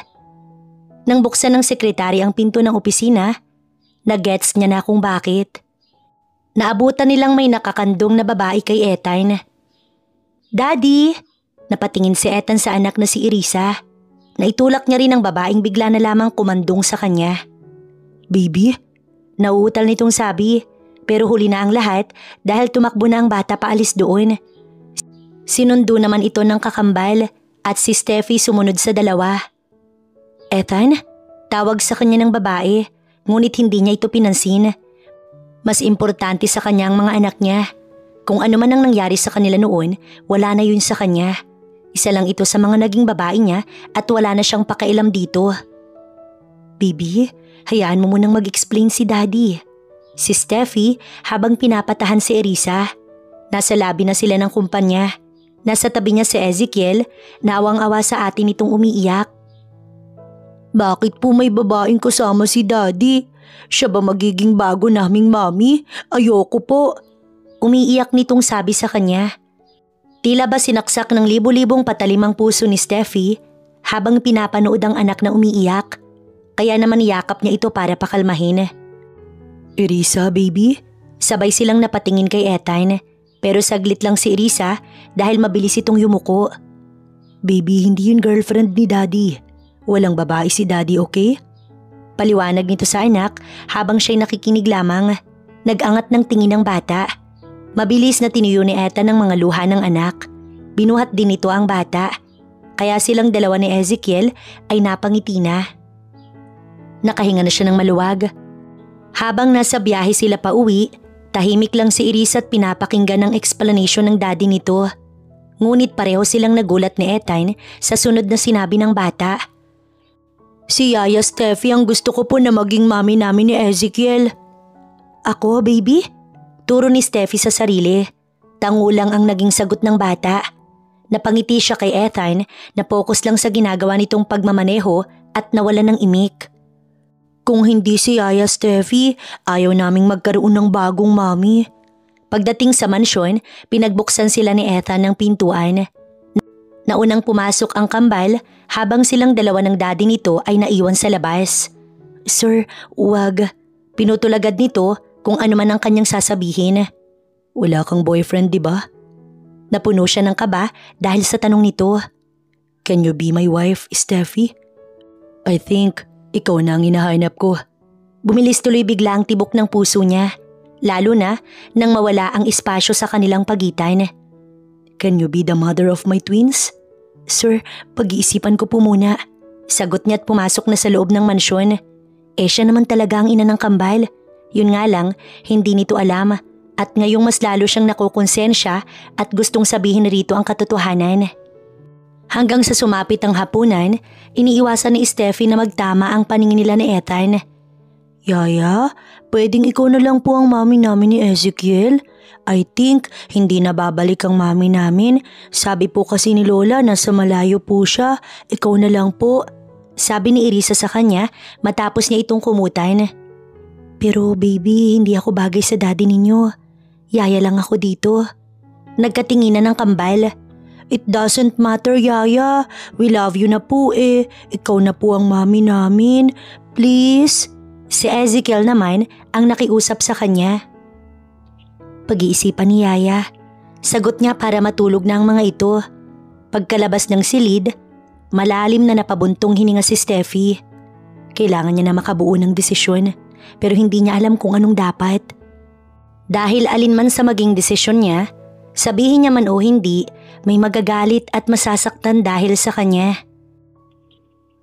Speaker 1: Nang buksan ng sekretary ang pinto ng opisina, nagets niya na kung bakit. Naabutan nilang may nakakandong na babae kay Ethan. Daddy! Napatingin si Ethan sa anak na si Irisa. Naitulak niya rin ang babaeng bigla na lamang kumandong sa kanya.
Speaker 2: Baby?
Speaker 1: Nauutal nitong sabi, pero huli na ang lahat dahil tumakbo na ang bata paalis doon. Sinundo naman ito ng kakambal at si Steffi sumunod sa dalawa. Ethan? Tawag sa kanya ng babae, ngunit hindi niya ito pinansin. Mas importante sa kanya ang mga anak niya. Kung ano man ang nangyari sa kanila noon, wala na yun sa kanya. Isa lang ito sa mga naging babae niya at wala na siyang pakailam dito. Bibi, hayaan mo munang mag-explain si Daddy. Si Steffi habang pinapatahan si Irisa. Nasa labi na sila ng kumpanya. Nasa tabi niya si Ezekiel, nawang-awa sa atin itong umiiyak. Bakit po may babaeng kasama si Daddy? Siya ba magiging bago naming mami? Ayoko po. Umiiyak nitong sabi sa kanya. Tila ba sinaksak ng libo-libong patalimang puso ni Steffi habang pinapanood ang anak na umiiyak. Kaya naman niyakap niya ito para pakalmahin.
Speaker 2: Irisa, baby?
Speaker 1: Sabay silang napatingin kay Ethan, pero saglit lang si Irisa dahil mabilis itong yumuko.
Speaker 2: Baby, hindi yun girlfriend ni Daddy. Walang babae si Daddy, okay?
Speaker 1: Paliwanag nito sa anak habang siya'y nakikinig lamang. Nag-angat ng tingin ng bata. Mabilis na tinuyo ni Ethan ang mga luha ng anak. Binuhat din nito ang bata. Kaya silang dalawa ni Ezekiel ay napangiti na. Nakahinga na siya ng maluwag. Habang nasa biyahe sila pa uwi, tahimik lang si Iris at pinapakinggan ang explanation ng daddy nito. Ngunit pareho silang nagulat ni Ethine sa sunod na sinabi ng bata. Si Yaya Steffi ang gusto ko po na maging mami namin ni Ezekiel. Ako, baby? Turo ni Steffi sa sarili. Tangulang ang naging sagot ng bata. Napangiti siya kay Ethine na focus lang sa ginagawa nitong pagmamaneho at nawala ng imik. Kung hindi si Yaya Steffi, ayaw naming magkaroon ng bagong mami. Pagdating sa mansyon, pinagbuksan sila ni Ethine ng pintuan. Naunang pumasok ang kambal habang silang dalawa ng daddy nito ay naiwan sa labas. Sir, wag. Pinutol agad nito kung ano man ang kanyang sasabihin. Wala kang boyfriend, di ba? Napuno siya ng kaba dahil sa tanong nito. Can you be my wife, Steffi? I think ikaw na ang hinahanap ko. Bumilis tuloy bigla ang tibok ng puso niya, lalo na nang mawala ang espasyo sa kanilang pagitan. Can you be the mother of my twins? Sir, pag-iisipan ko po muna. Sagot niya at pumasok na sa loob ng mansyon. Siya naman talaga ang ina ng kambal. Yun nga lang, hindi nito alam. At ngayong mas lalo siyang nakukonsensya at gustong sabihin rito ang katotohanan. Hanggang sa sumapit ang hapunan, iniiwasan ni Steffi na magtama ang paningin nila ni Ethine. Yaya, pwedeng ikaw na lang po ang mami namin ni Ezekiel? I think hindi na babalik ang mami namin. Sabi po kasi ni Lola na sa malayo po siya, ikaw na lang po. Sabi ni Irisa sa kanya matapos niya itong kumutan. Pero baby, hindi ako bagay sa daddy ninyo. Yaya lang ako dito. Nagkatinginan ng kambal. It doesn't matter, Yaya. We love you na po eh. Ikaw na po ang mami namin. Please. Si Ezekiel naman ang nakiusap sa kanya. Pag-iisipan ni Yaya. Sagot niya para matulog na ang mga ito. Pagkalabas ng silid, malalim na napabuntong hininga si Steffi. Kailangan niya na makabuo ng desisyon pero hindi niya alam kung anong dapat. Dahil alinman sa maging desisyon niya, sabihin niya man o hindi, may magagalit at masasaktan dahil sa kanya.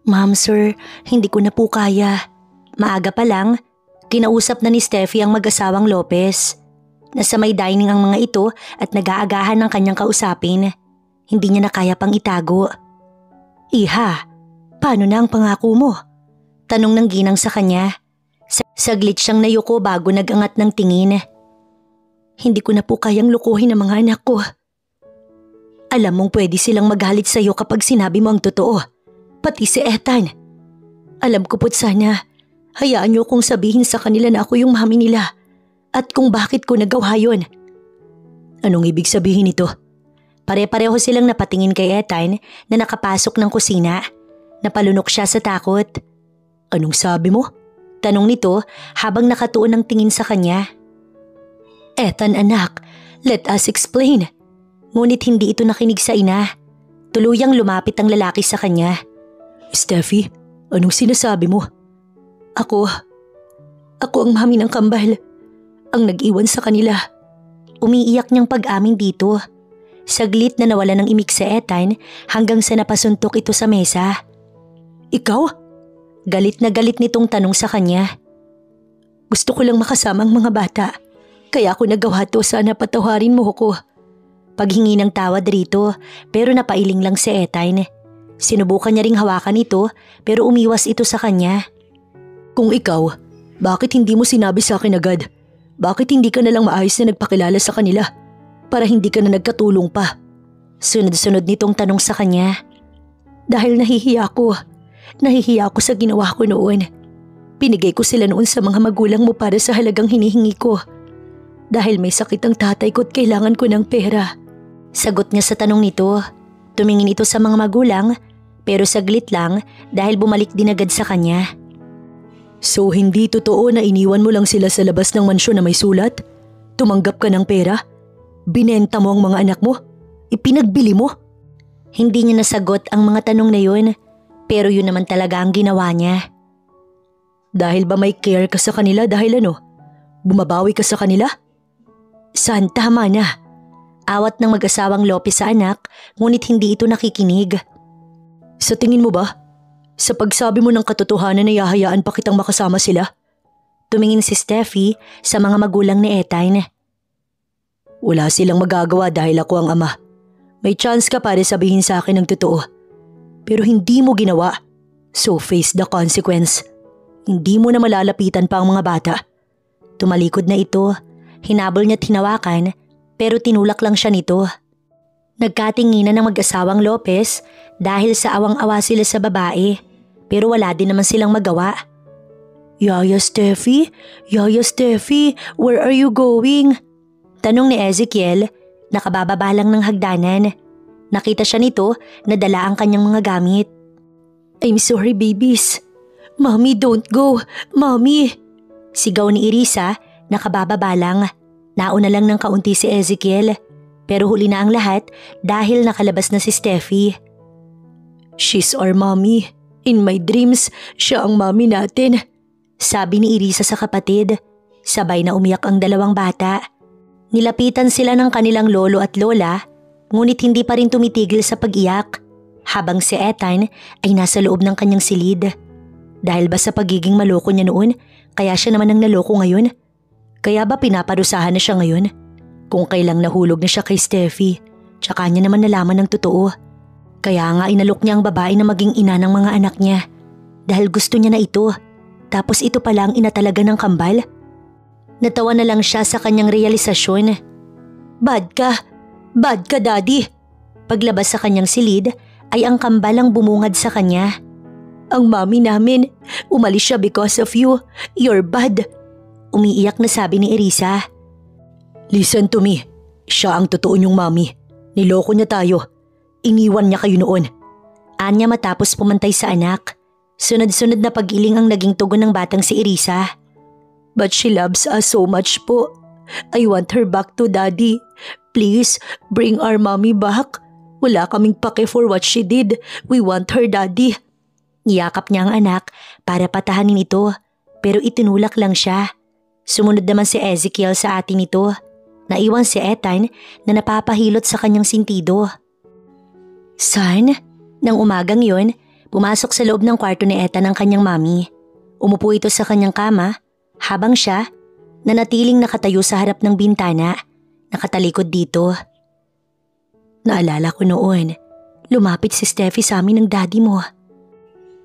Speaker 1: Ma'am sir, hindi ko na po kaya. Maaga pa lang, kinausap na ni Steffi ang mag-asawang Lopez. Nasa may dining ang mga ito at nag-aagahan ng kanyang kausapin. Hindi niya na kaya pang itago. Iha, paano na ang pangako mo? Tanong ng ginang sa kanya. Saglit siyang nayuko bago nag-angat ng tingin. Hindi ko na po kayang lukuhin ang mga anak ko. Alam mong pwede silang magalit sa iyo kapag sinabi mo ang totoo. Pati si Ethan. Alam ko po't sana, hayaan niyo kong sabihin sa kanila na ako yung mami nila at kung bakit ko nagawa yun. Anong ibig sabihin nito? Pare-pareho silang napatingin kay Ethan na nakapasok ng kusina. Napalunok siya sa takot. Anong sabi mo? Tanong nito habang nakatuon ng tingin sa kanya. Ethan anak, let us explain. Ngunit hindi ito nakinig sa ina. Tuluyang lumapit ang lalaki sa kanya. Steffi, anong sinasabi mo? Ako ang mami ng kambal. Ang nag-iwan sa kanila. Umiiyak niyang pag-amin dito. Saglit na nawala ng imik sa Ethan hanggang sa napasuntok ito sa mesa. Ikaw? Galit na galit nitong tanong sa kanya. Gusto ko lang makasama ang mga bata. Kaya ako nagawa to, sana patawarin mo ko. Paghingi ng tawad rito pero napailing lang si Ethan. Sinubukan niya ring hawakan ito pero umiwas ito sa kanya. Kung ikaw, bakit hindi mo sinabi sa akin agad? Bakit hindi ka na lang maayos na nagpakilala sa kanila para hindi ka na nagkatulong pa? Sunod-sunod nitong tanong sa kanya. Dahil nahihiya ako. Nahihiya ako sa ginawa ko noon. Pinigay ko sila noon sa mga magulang mo para sa halagang hinihingi ko. Dahil may sakit ang tatay ko at kailangan ko ng pera. Sagot niya sa tanong nito. Tumingin ito sa mga magulang pero saglit lang dahil bumalik din agad sa kanya. So hindi totoo na iniwan mo lang sila sa labas ng mansyon na may sulat? Tumanggap ka ng pera? Binenta mo ang mga anak mo? Ipinagbili mo? Hindi niya nasagot ang mga tanong na yun pero yun naman talaga ang ginawa niya. Dahil ba may care ka sa kanila dahil ano? Bumabawi ka sa kanila? San, tama na. Awat ng mag-asawang Lopez sa anak, ngunit hindi ito nakikinig.
Speaker 2: Sa tingin mo ba, sa pagsabi mo ng katotohanan na hahayaan pa kitang makasama sila?
Speaker 1: Tumingin si Steffi sa mga magulang ni Ethan.
Speaker 2: Wala silang magagawa dahil ako ang ama. May chance ka para sabihin sa akin ang totoo. Pero hindi mo ginawa, so face the consequence. Hindi mo na malalapitan pa ang mga bata.
Speaker 1: Tumalikod na ito, hinabol niya't hinawakan, pero tinulak lang siya nito. Nagkatinginan ng mag-asawang Lopez dahil sa awang-awa sila sa babae, pero wala din naman silang magawa.
Speaker 2: Yaya Steffi, where are you going?
Speaker 1: Tanong ni Ezekiel, nakabababa lang ng hagdanan. Nakita siya nito na dala ang kanyang mga gamit.
Speaker 2: I'm sorry babies. Mommy, don't go. Mommy!
Speaker 1: Sigaw ni Irisa, nakabababa lang. Nauna lang ng kaunti si Ezekiel, pero huli na ang lahat dahil nakalabas na si Steffi.
Speaker 2: She's our mommy. In my dreams, siya ang mommy natin.
Speaker 1: Sabi ni Irisa sa kapatid. Sabay na umiyak ang dalawang bata. Nilapitan sila ng kanilang lolo at lola, ngunit hindi pa rin tumitigil sa pag-iyak, habang si Ethan ay nasa loob ng kanyang silid. Dahil ba sa pagiging maloko niya noon, kaya siya naman ang naloko ngayon? Kaya ba pinaparusahan na siya ngayon? Kung kailang nahulog na siya kay Steffi, tsaka niya naman nalaman ng totoo. Kaya nga inalok niya ang babae na maging ina ng mga anak niya. Dahil gusto niya na ito, tapos ito pala ang ina talaga ng kambal. Natawa na lang siya sa kanyang realisasyon.
Speaker 2: Bad ka daddy.
Speaker 1: Paglabas sa kanyang silid ay ang kambal ang bumungad sa kanya.
Speaker 2: Ang mami namin, umalis siya because of you. You're bad.
Speaker 1: Umiiyak na sabi ni Irisa.
Speaker 2: Listen to me. Siya ang totoo niyong mami. Niloko niya tayo. Iniwan niya kayo noon.
Speaker 1: Anya matapos pumantay sa anak. Sunod-sunod na pag-iling ang naging tugon ng batang si Irisa.
Speaker 2: But she loves us so much po. I want her back to daddy. Please, bring our mommy back. Wala kaming pake for what she did. We want her daddy.
Speaker 1: Niyakap niya ang anak para patahanin ito, pero itinulak lang siya. Sumunod naman si Ezekiel sa atin nito. Naiwan si Ethan na napapahilot sa kanyang sintido. Son, nang umagang yon, pumasok sa loob ng kwarto ni Ethan ang kanyang mami. Umupo ito sa kanyang kama habang siya nanatiling nakatayo sa harap ng bintana, nakatalikod dito. Naalala ko noon, lumapit si Steffi sa amin ng daddy mo.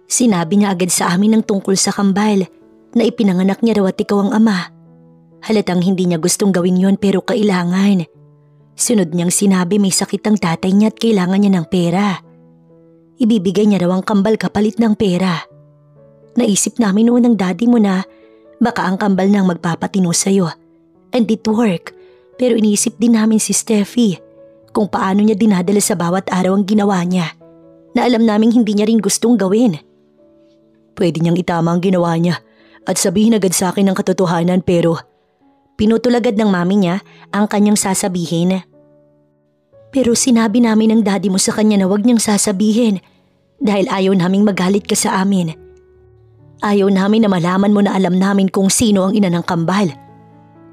Speaker 1: Sinabi niya agad sa amin ng tungkol sa kambal na ipinanganak niya raw at ikaw ang ama. Halatang hindi niya gustong gawin yon pero kailangan. Sunod niyang sinabi may sakit ang tatay niya at kailangan niya ng pera. Ibibigay niya raw ang kambal kapalit ng pera. Naisip namin noon ng daddy mo na baka ang kambal nang magpapatino sa'yo. And it worked. Pero iniisip din namin si Steffi kung paano niya dinadala sa bawat araw ang ginawa niya na alam naming hindi niya rin gustong gawin.
Speaker 2: Pwede niyang itama ang ginawa niya at sabihin agad sa akin ang katotohanan pero
Speaker 1: pinutol agad ng mami niya ang kanyang sasabihin. Pero sinabi namin ng daddy mo sa kanya na huwag niyang sasabihin dahil ayaw naming magalit ka sa amin. Ayaw namin na malaman mo na alam namin kung sino ang ina ng kambal.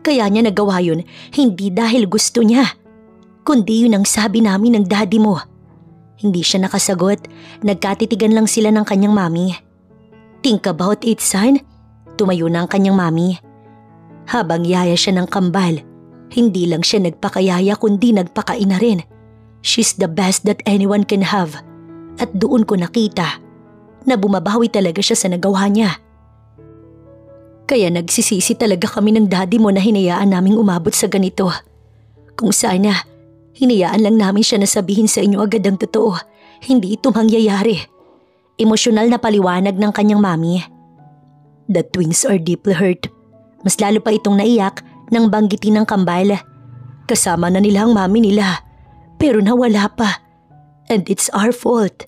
Speaker 1: Kaya niya nagawa yun hindi dahil gusto niya, kundi yun ang sabi namin ng daddy mo. Hindi siya nakasagot, nagkatitigan lang sila ng kanyang mami. Think about it, son. Tumayo na ang kanyang mami. Habang yaya siya ng kambal, hindi lang siya nagpakayaya kundi nagpakaina rin. She's the best that anyone can have. At doon ko nakita na bumabawi talaga siya sa nagawa niya. Kaya nagsisisi talaga kami ng daddy mo na hinayaan naming umabot sa ganito. Kung sana, hinayaan lang namin siya na sabihin sa inyo agad ang totoo, hindi ito mangyayari. Emosyonal na paliwanag ng kanyang mami. The twins are deeply hurt. Mas lalo pa itong naiyak nang banggitin ng kambal. Kasama na nila ang mami nila, pero nawala pa. And it's our fault.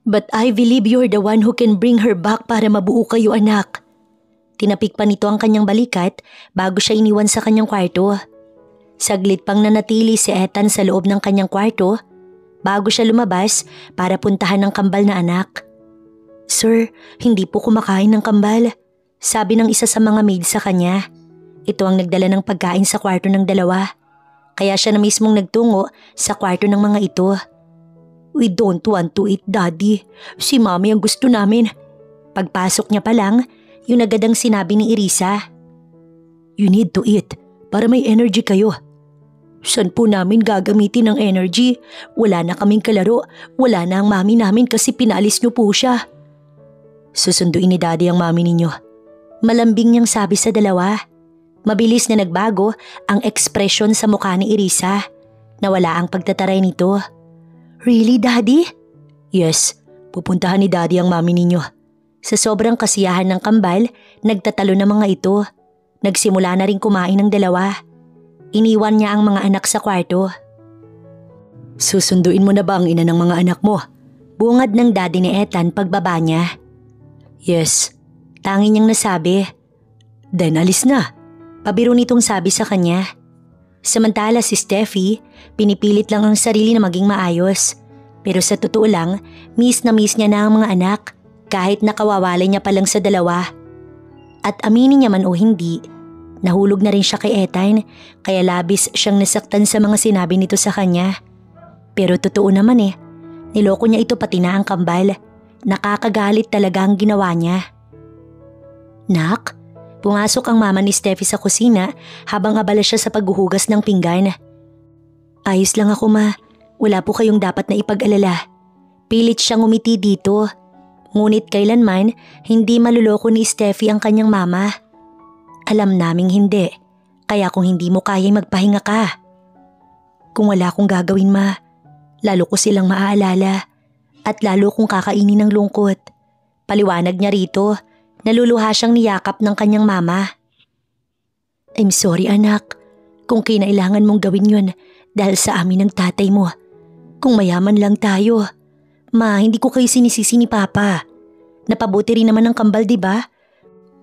Speaker 1: But I believe you're the one who can bring her back para mabuo kayo, anak. Tinapik pa nito ang kanyang balikat bago siya iniwan sa kanyang kwarto. Saglit pang nanatili si Ethan sa loob ng kanyang kwarto bago siya lumabas para puntahan ng kambal na anak. Sir, hindi po kumakain ng kambal. Sabi ng isa sa mga maid sa kanya. Ito ang nagdala ng pagkain sa kwarto ng dalawa. Kaya siya na mismong nagtungo sa kwarto ng mga ito. "We don't want to eat, Daddy. Si Mommy ang gusto namin." Pagpasok niya pa lang, yun agad ang sinabi ni Irisa. "You need to eat para may energy kayo." "Saan po namin gagamitin ang energy? Wala na kaming kalaro. Wala na ang mami namin kasi pinalis niyo po siya." "Susunduin ni Daddy ang mami ninyo." Malambing niyang sabi sa dalawa. Mabilis na nagbago ang ekspresyon sa mukha ni Irisa. Nawala ang pagtataray nito. "Really, Daddy?" "Yes, pupuntahan ni Daddy ang mami ninyo." Sa sobrang kasiyahan ng kambal, nagtatalo ng mga ito. Nagsimula na rin kumain ng dalawa. Iniwan niya ang mga anak sa kwarto. "Susunduin mo na ba ang ina ng mga anak mo?" Bungad ng Daddy ni Ethan pagbaba niya. "Yes." Tangi niyang nasabi. "Then alis na." Pabiro nitong sabi sa kanya. Samantala si Steffi, pinipilit lang ang sarili na maging maayos. Pero sa totoo lang, miss na miss niya na ang mga anak kahit nakawawalay niya pa lang sa dalawa. At aminin niya man o hindi, nahulog na rin siya kay Ethan kaya labis siyang nasaktan sa mga sinabi nito sa kanya. Pero totoo naman niloko niya ito pati na ang kambal. Nakakagalit talaga ang ginawa niya. "Nak?" Pumasok ang mama ni Steffi sa kusina habang abala siya sa paghuhugas ng pinggan. "Ayos lang ako, Ma. Wala po kayong dapat na ipag-alala." Pilit siyang umiti dito. Ngunit kailanman hindi maluloko ni Steffi ang kanyang mama. "Alam naming hindi. Kaya kung hindi mo kaya magpahinga ka." "Kung wala akong gagawin, Ma, lalo ko silang maaalala at lalo kong kakainin ng lungkot." Paliwanag niya rito. Naluluha siyang niyakap ng kanyang mama. "I'm sorry, anak, kung kinailangan mong gawin yun dahil sa amin ng tatay mo. Kung mayaman lang tayo. Ma, hindi ko kayo sinisisi ni Papa. Napabuti rin naman ng kambal, di ba?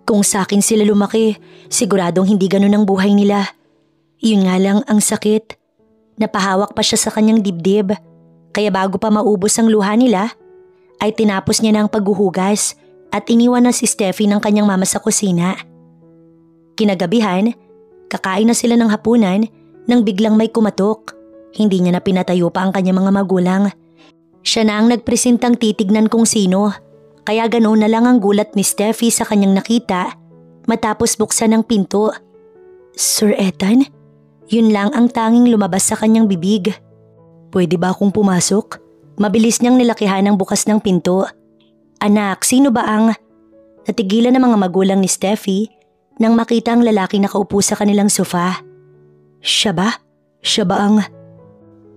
Speaker 1: Kung sa akin sila lumaki, siguradong hindi ganun ang buhay nila. Yun nga lang ang sakit. Napahawak pa siya sa kanyang dibdib. Kaya bago pa maubos ang luha nila, ay tinapos niya na ang paghuhugas at iniwan na si Steffi ng kanyang mama sa kusina. Kinagabihan, kakain na sila ng hapunan nang biglang may kumatok. Hindi niya na pinatayo pa ang kanyang mga magulang. Siya na ang nagpresentang titignan kung sino, kaya ganoon na lang ang gulat ni Steffi sa kanyang nakita matapos buksan ang pinto. "Sir Ethan?" Yun lang ang tanging lumabas sa kanyang bibig. "Pwede ba akong pumasok?" Mabilis niyang nilakihan ang bukas ng pinto. "Anak, sino ba ang..." Natigilan ng mga magulang ni Steffi nang makita ang lalaki nakaupo sa kanilang sofa. Siya ba? Siya ba ang..."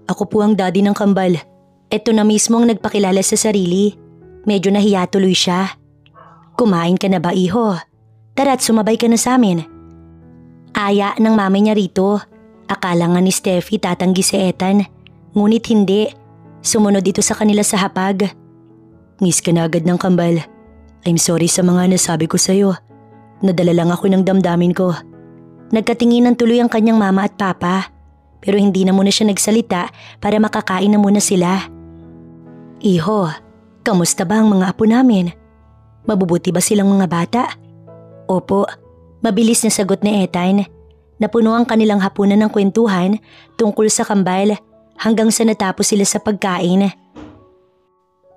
Speaker 1: "Ako po ang daddy ng kambal." Ito na mismo ang nagpakilala sa sarili. Medyo nahiya tuloy siya. "Kumain ka na ba, iho? Tara't sumabay ka na sa amin." Aya ng mami niya rito. Akala nga ni Steffi tatanggi si Ethan. Ngunit hindi. Sumunod ito sa kanila sa hapag. "Miss ka na agad ng kambal. I'm sorry sa mga nasabi ko sa'yo. Nadala lang ako ng damdamin ko." Nagkatinginan tuloy ang kanyang mama at papa. Pero hindi na muna siya nagsalita para makakain na muna sila. "Iho, kamusta ba ang mga apo namin? Mabubuti ba silang mga bata?" "Opo," mabilis na sagot ni Ethan. Napuno ang kanilang hapunan ng kwentuhan tungkol sa kambal hanggang sa natapos sila sa pagkain.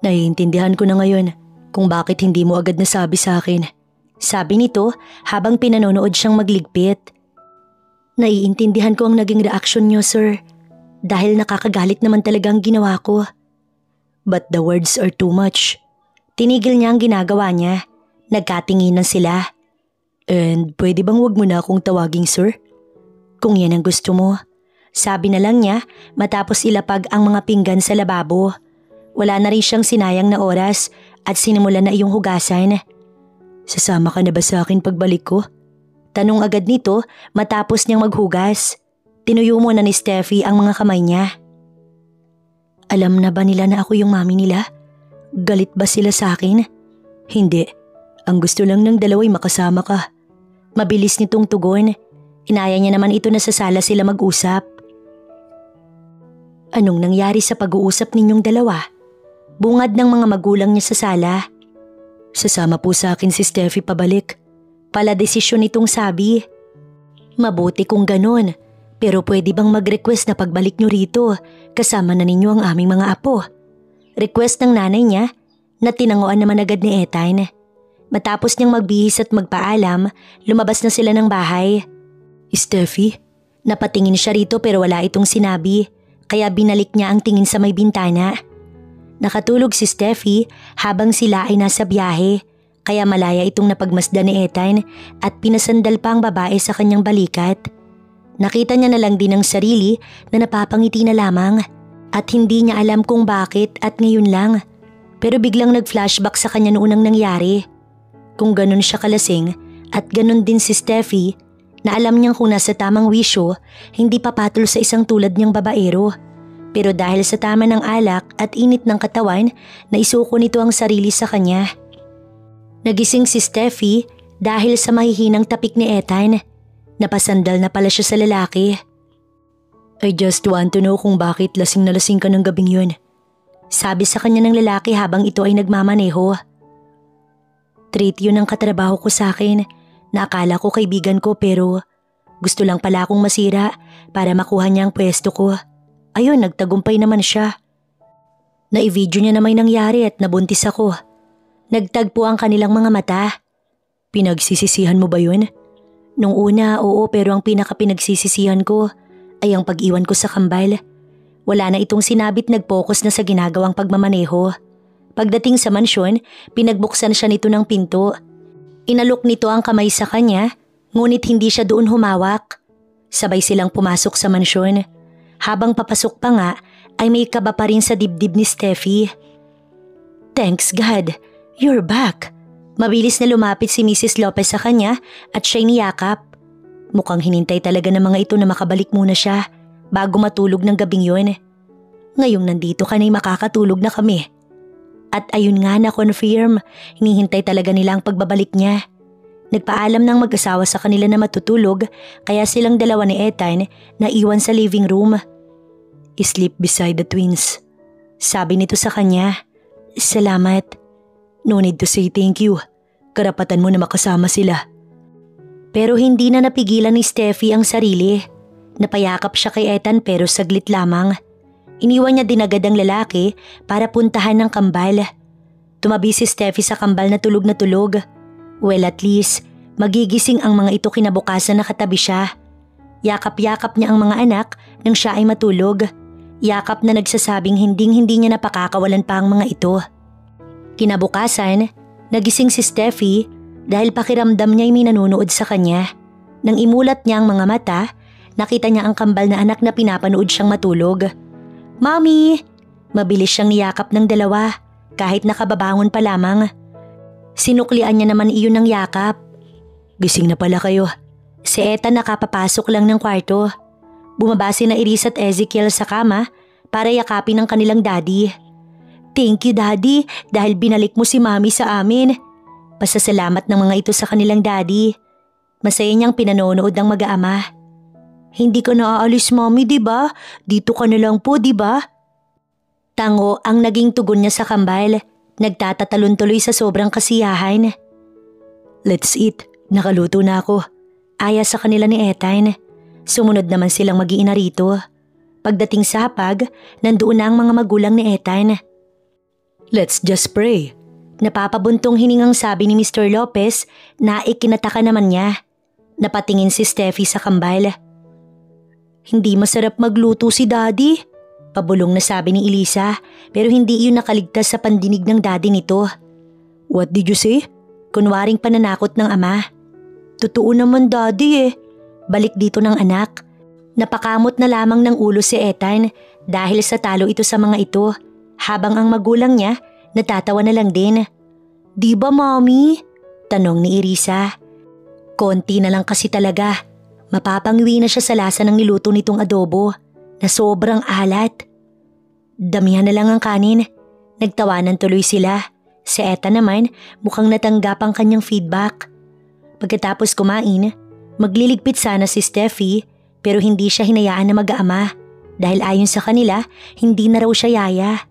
Speaker 1: "Naiintindihan ko na ngayon kung bakit hindi mo agad nasabi sa akin," sabi nito habang pinanonood siyang magligpit. "Naiintindihan ko ang naging reaksyon niyo, sir. Dahil nakakagalit naman talaga ang ginawa ko. But the words are too much." Tinigil niya ang ginagawa niya. Nagkatinginan sila. "And pwede bang wag mo na akong tawaging sir? Kung yan ang gusto mo," sabi na lang niya matapos ilapag ang mga pinggan sa lababo. Wala na rin siyang sinayang na oras at sinimulan na iyong hugasan. "Sasama ka na ba sa akin pagbalik ko?" Tanong agad nito matapos niyang maghugas. Tinuyo muna ni Steffi ang mga kamay niya. "Alam na ba nila na ako yung mami nila? Galit ba sila sa akin?" "Hindi. Ang gusto lang ng dalawa'y makasama ka." Mabilis nitong tugon. Inaya niya naman ito na sa sala sila mag-usap. "Anong nangyari sa pag-uusap ninyong dalawa?" Bungad ng mga magulang niya sa sala. "Sasama po sa akin si Steffi pabalik." Pala desisyon nitong sabi. "Mabuti kung ganon. Pero pwede bang mag-request na pagbalik nyo rito, kasama na ninyo ang aming mga apo? Request ng nanay niya na tinanguan naman agad ni Ethan. Matapos niyang magbihis at magpaalam, lumabas na sila ng bahay.
Speaker 2: Steffi?
Speaker 1: Napatingin siya rito pero wala itong sinabi, kaya binalik niya ang tingin sa may bintana. Nakatulog si Steffi habang sila ay nasa biyahe, kaya malaya itong napagmasdan ni Ethan at pinasandal pa ang babae sa kanyang balikat. Nakita niya na lang din ang sarili na napapangiti na lamang at hindi niya alam kung bakit at ngayon lang. Pero biglang nag-flashback sa kanya noong nangyari. Kung ganun siya kalasing at ganun din si Steffi, na alam niyang kung nasa tamang wisyo, hindi papatol sa isang tulad niyang babaero. Pero dahil sa tama ng alak at init ng katawan, naisuko nito ang sarili sa kanya. Nagising si Steffi dahil sa mahihinang tapik ni Ethan. Napasandal na pala siya sa lalaki.
Speaker 2: I just want to know kung bakit lasing na lasing ka ng gabing yun.
Speaker 1: Sabi sa kanya ng lalaki habang ito ay nagmamaneho. Treat yun ang katrabaho ko sa akin na akala ko kaibigan ko pero gusto lang pala akong masira para makuha niya ang pwesto ko. Ayun, nagtagumpay naman siya. Nai-video niya na may nangyari at nabuntis ako. Nagtagpo ang kanilang mga mata.
Speaker 2: Pinagsisisihan mo ba yun?
Speaker 1: Nung una, oo, pero ang pinaka-pinagsisisihan ko ay ang pag-iwan ko sa kambal. Wala na itong sinabit, nag-focus na sa ginagawang pagmamaneho. Pagdating sa mansyon, pinagbuksan siya nito ng pinto. Inalok nito ang kamay sa kanya, ngunit hindi siya doon humawak. Sabay silang pumasok sa mansyon. Habang papasok pa nga, ay may kaba pa rin sa dibdib ni Steffi. Thanks God, you're back. Mabilis na lumapit si Mrs. Lopez sa kanya at siya'y niyakap. Mukhang hinintay talaga ng mga ito na makabalik muna siya bago matulog ng gabing yun. Ngayong nandito ka na'y makakatulog na kami. At ayun nga na-confirm, hinihintay talaga nila ang pagbabalik niya. Nagpaalam ng mag-asawa sa kanila na matutulog kaya silang dalawa ni Ethan na iwan sa living room.
Speaker 2: Sleep beside the twins.
Speaker 1: Sabi nito sa kanya. Salamat.
Speaker 2: No need to say thank you. Karapatan mo na makasama sila.
Speaker 1: Pero hindi na napigilan ni Steffi ang sarili. Napayakap siya kay Ethan pero saglit lamang. Iniwan niya din agad ang lalaki para puntahan ng kambal. Tumabi si Steffi sa kambal na tulog na tulog. Well, at least, magigising ang mga ito kinabukasan na katabi siya. Yakap-yakap niya ang mga anak nang siya ay matulog. Yakap na nagsasabing hinding-hindi niya napakakawalan pa ang mga ito. Kinabukasan, nagising si Steffi dahil pakiramdam niya ay may nanonood sa kanya. Nang imulat niya ang mga mata, nakita niya ang kambal na anak na pinapanood siyang matulog. Mommy! Mabilis siyang niyakap ng dalawa kahit nakababangon pa lamang. Sinuklian niya naman iyon ng yakap.
Speaker 2: Gising na pala kayo.
Speaker 1: Si Ethan nakapapasok lang ng kwarto. Bumaba si na Iris at Ezekiel sa kama para yakapin ang kanilang daddy. Thank you daddy dahil binalik mo si mommy sa amin. Pasasalamat ng mga ito sa kanilang daddy. Masaya niyang pinanonood ang mag-aama. Hindi ka naaalis mommy, diba? Dito ka na lang po, diba? Tango ang naging tugon niya sa kambal. Nagtatatalon tuloy sa sobrang kasiyahan.
Speaker 2: Let's eat. Nakaluto na ako.
Speaker 1: Aya sa kanila ni Ethan. Sumunod naman silang mag-iina rito. Pagdating sa hapag, nandoon na ang mga magulang ni Ethan.
Speaker 2: Let's just pray.
Speaker 1: Napapabuntong hiningang sabi ni Mr. Lopez na ikinataka naman niya. Napatingin si Steffi sa kambal. Hindi masarap magluto si daddy. Pabulong na sabi ni Elisa pero hindi iyon nakaligtas sa pandinig ng daddy nito.
Speaker 2: What did you say?
Speaker 1: Kunwaring pananakot ng ama. Totoo naman daddy eh. Balik dito ng anak. Napakamot na lamang ng ulo si Ethan dahil sa talo ito sa mga ito habang ang magulang niya natatawa na lang din. Di ba mommy? Tanong ni Irisa. Konti na lang kasi talaga. Mapapangwi na siya sa lasa ng niluto nitong adobo na sobrang alat. Damihan na lang ang kanin. Nagtawanan tuloy sila. Si Ethan naman mukhang natanggap ang kanyang feedback. Pagkatapos kumain, magliligpit sana si Steffi pero hindi siya hinayaan na mag-aama dahil ayon sa kanila hindi na raw siya yaya.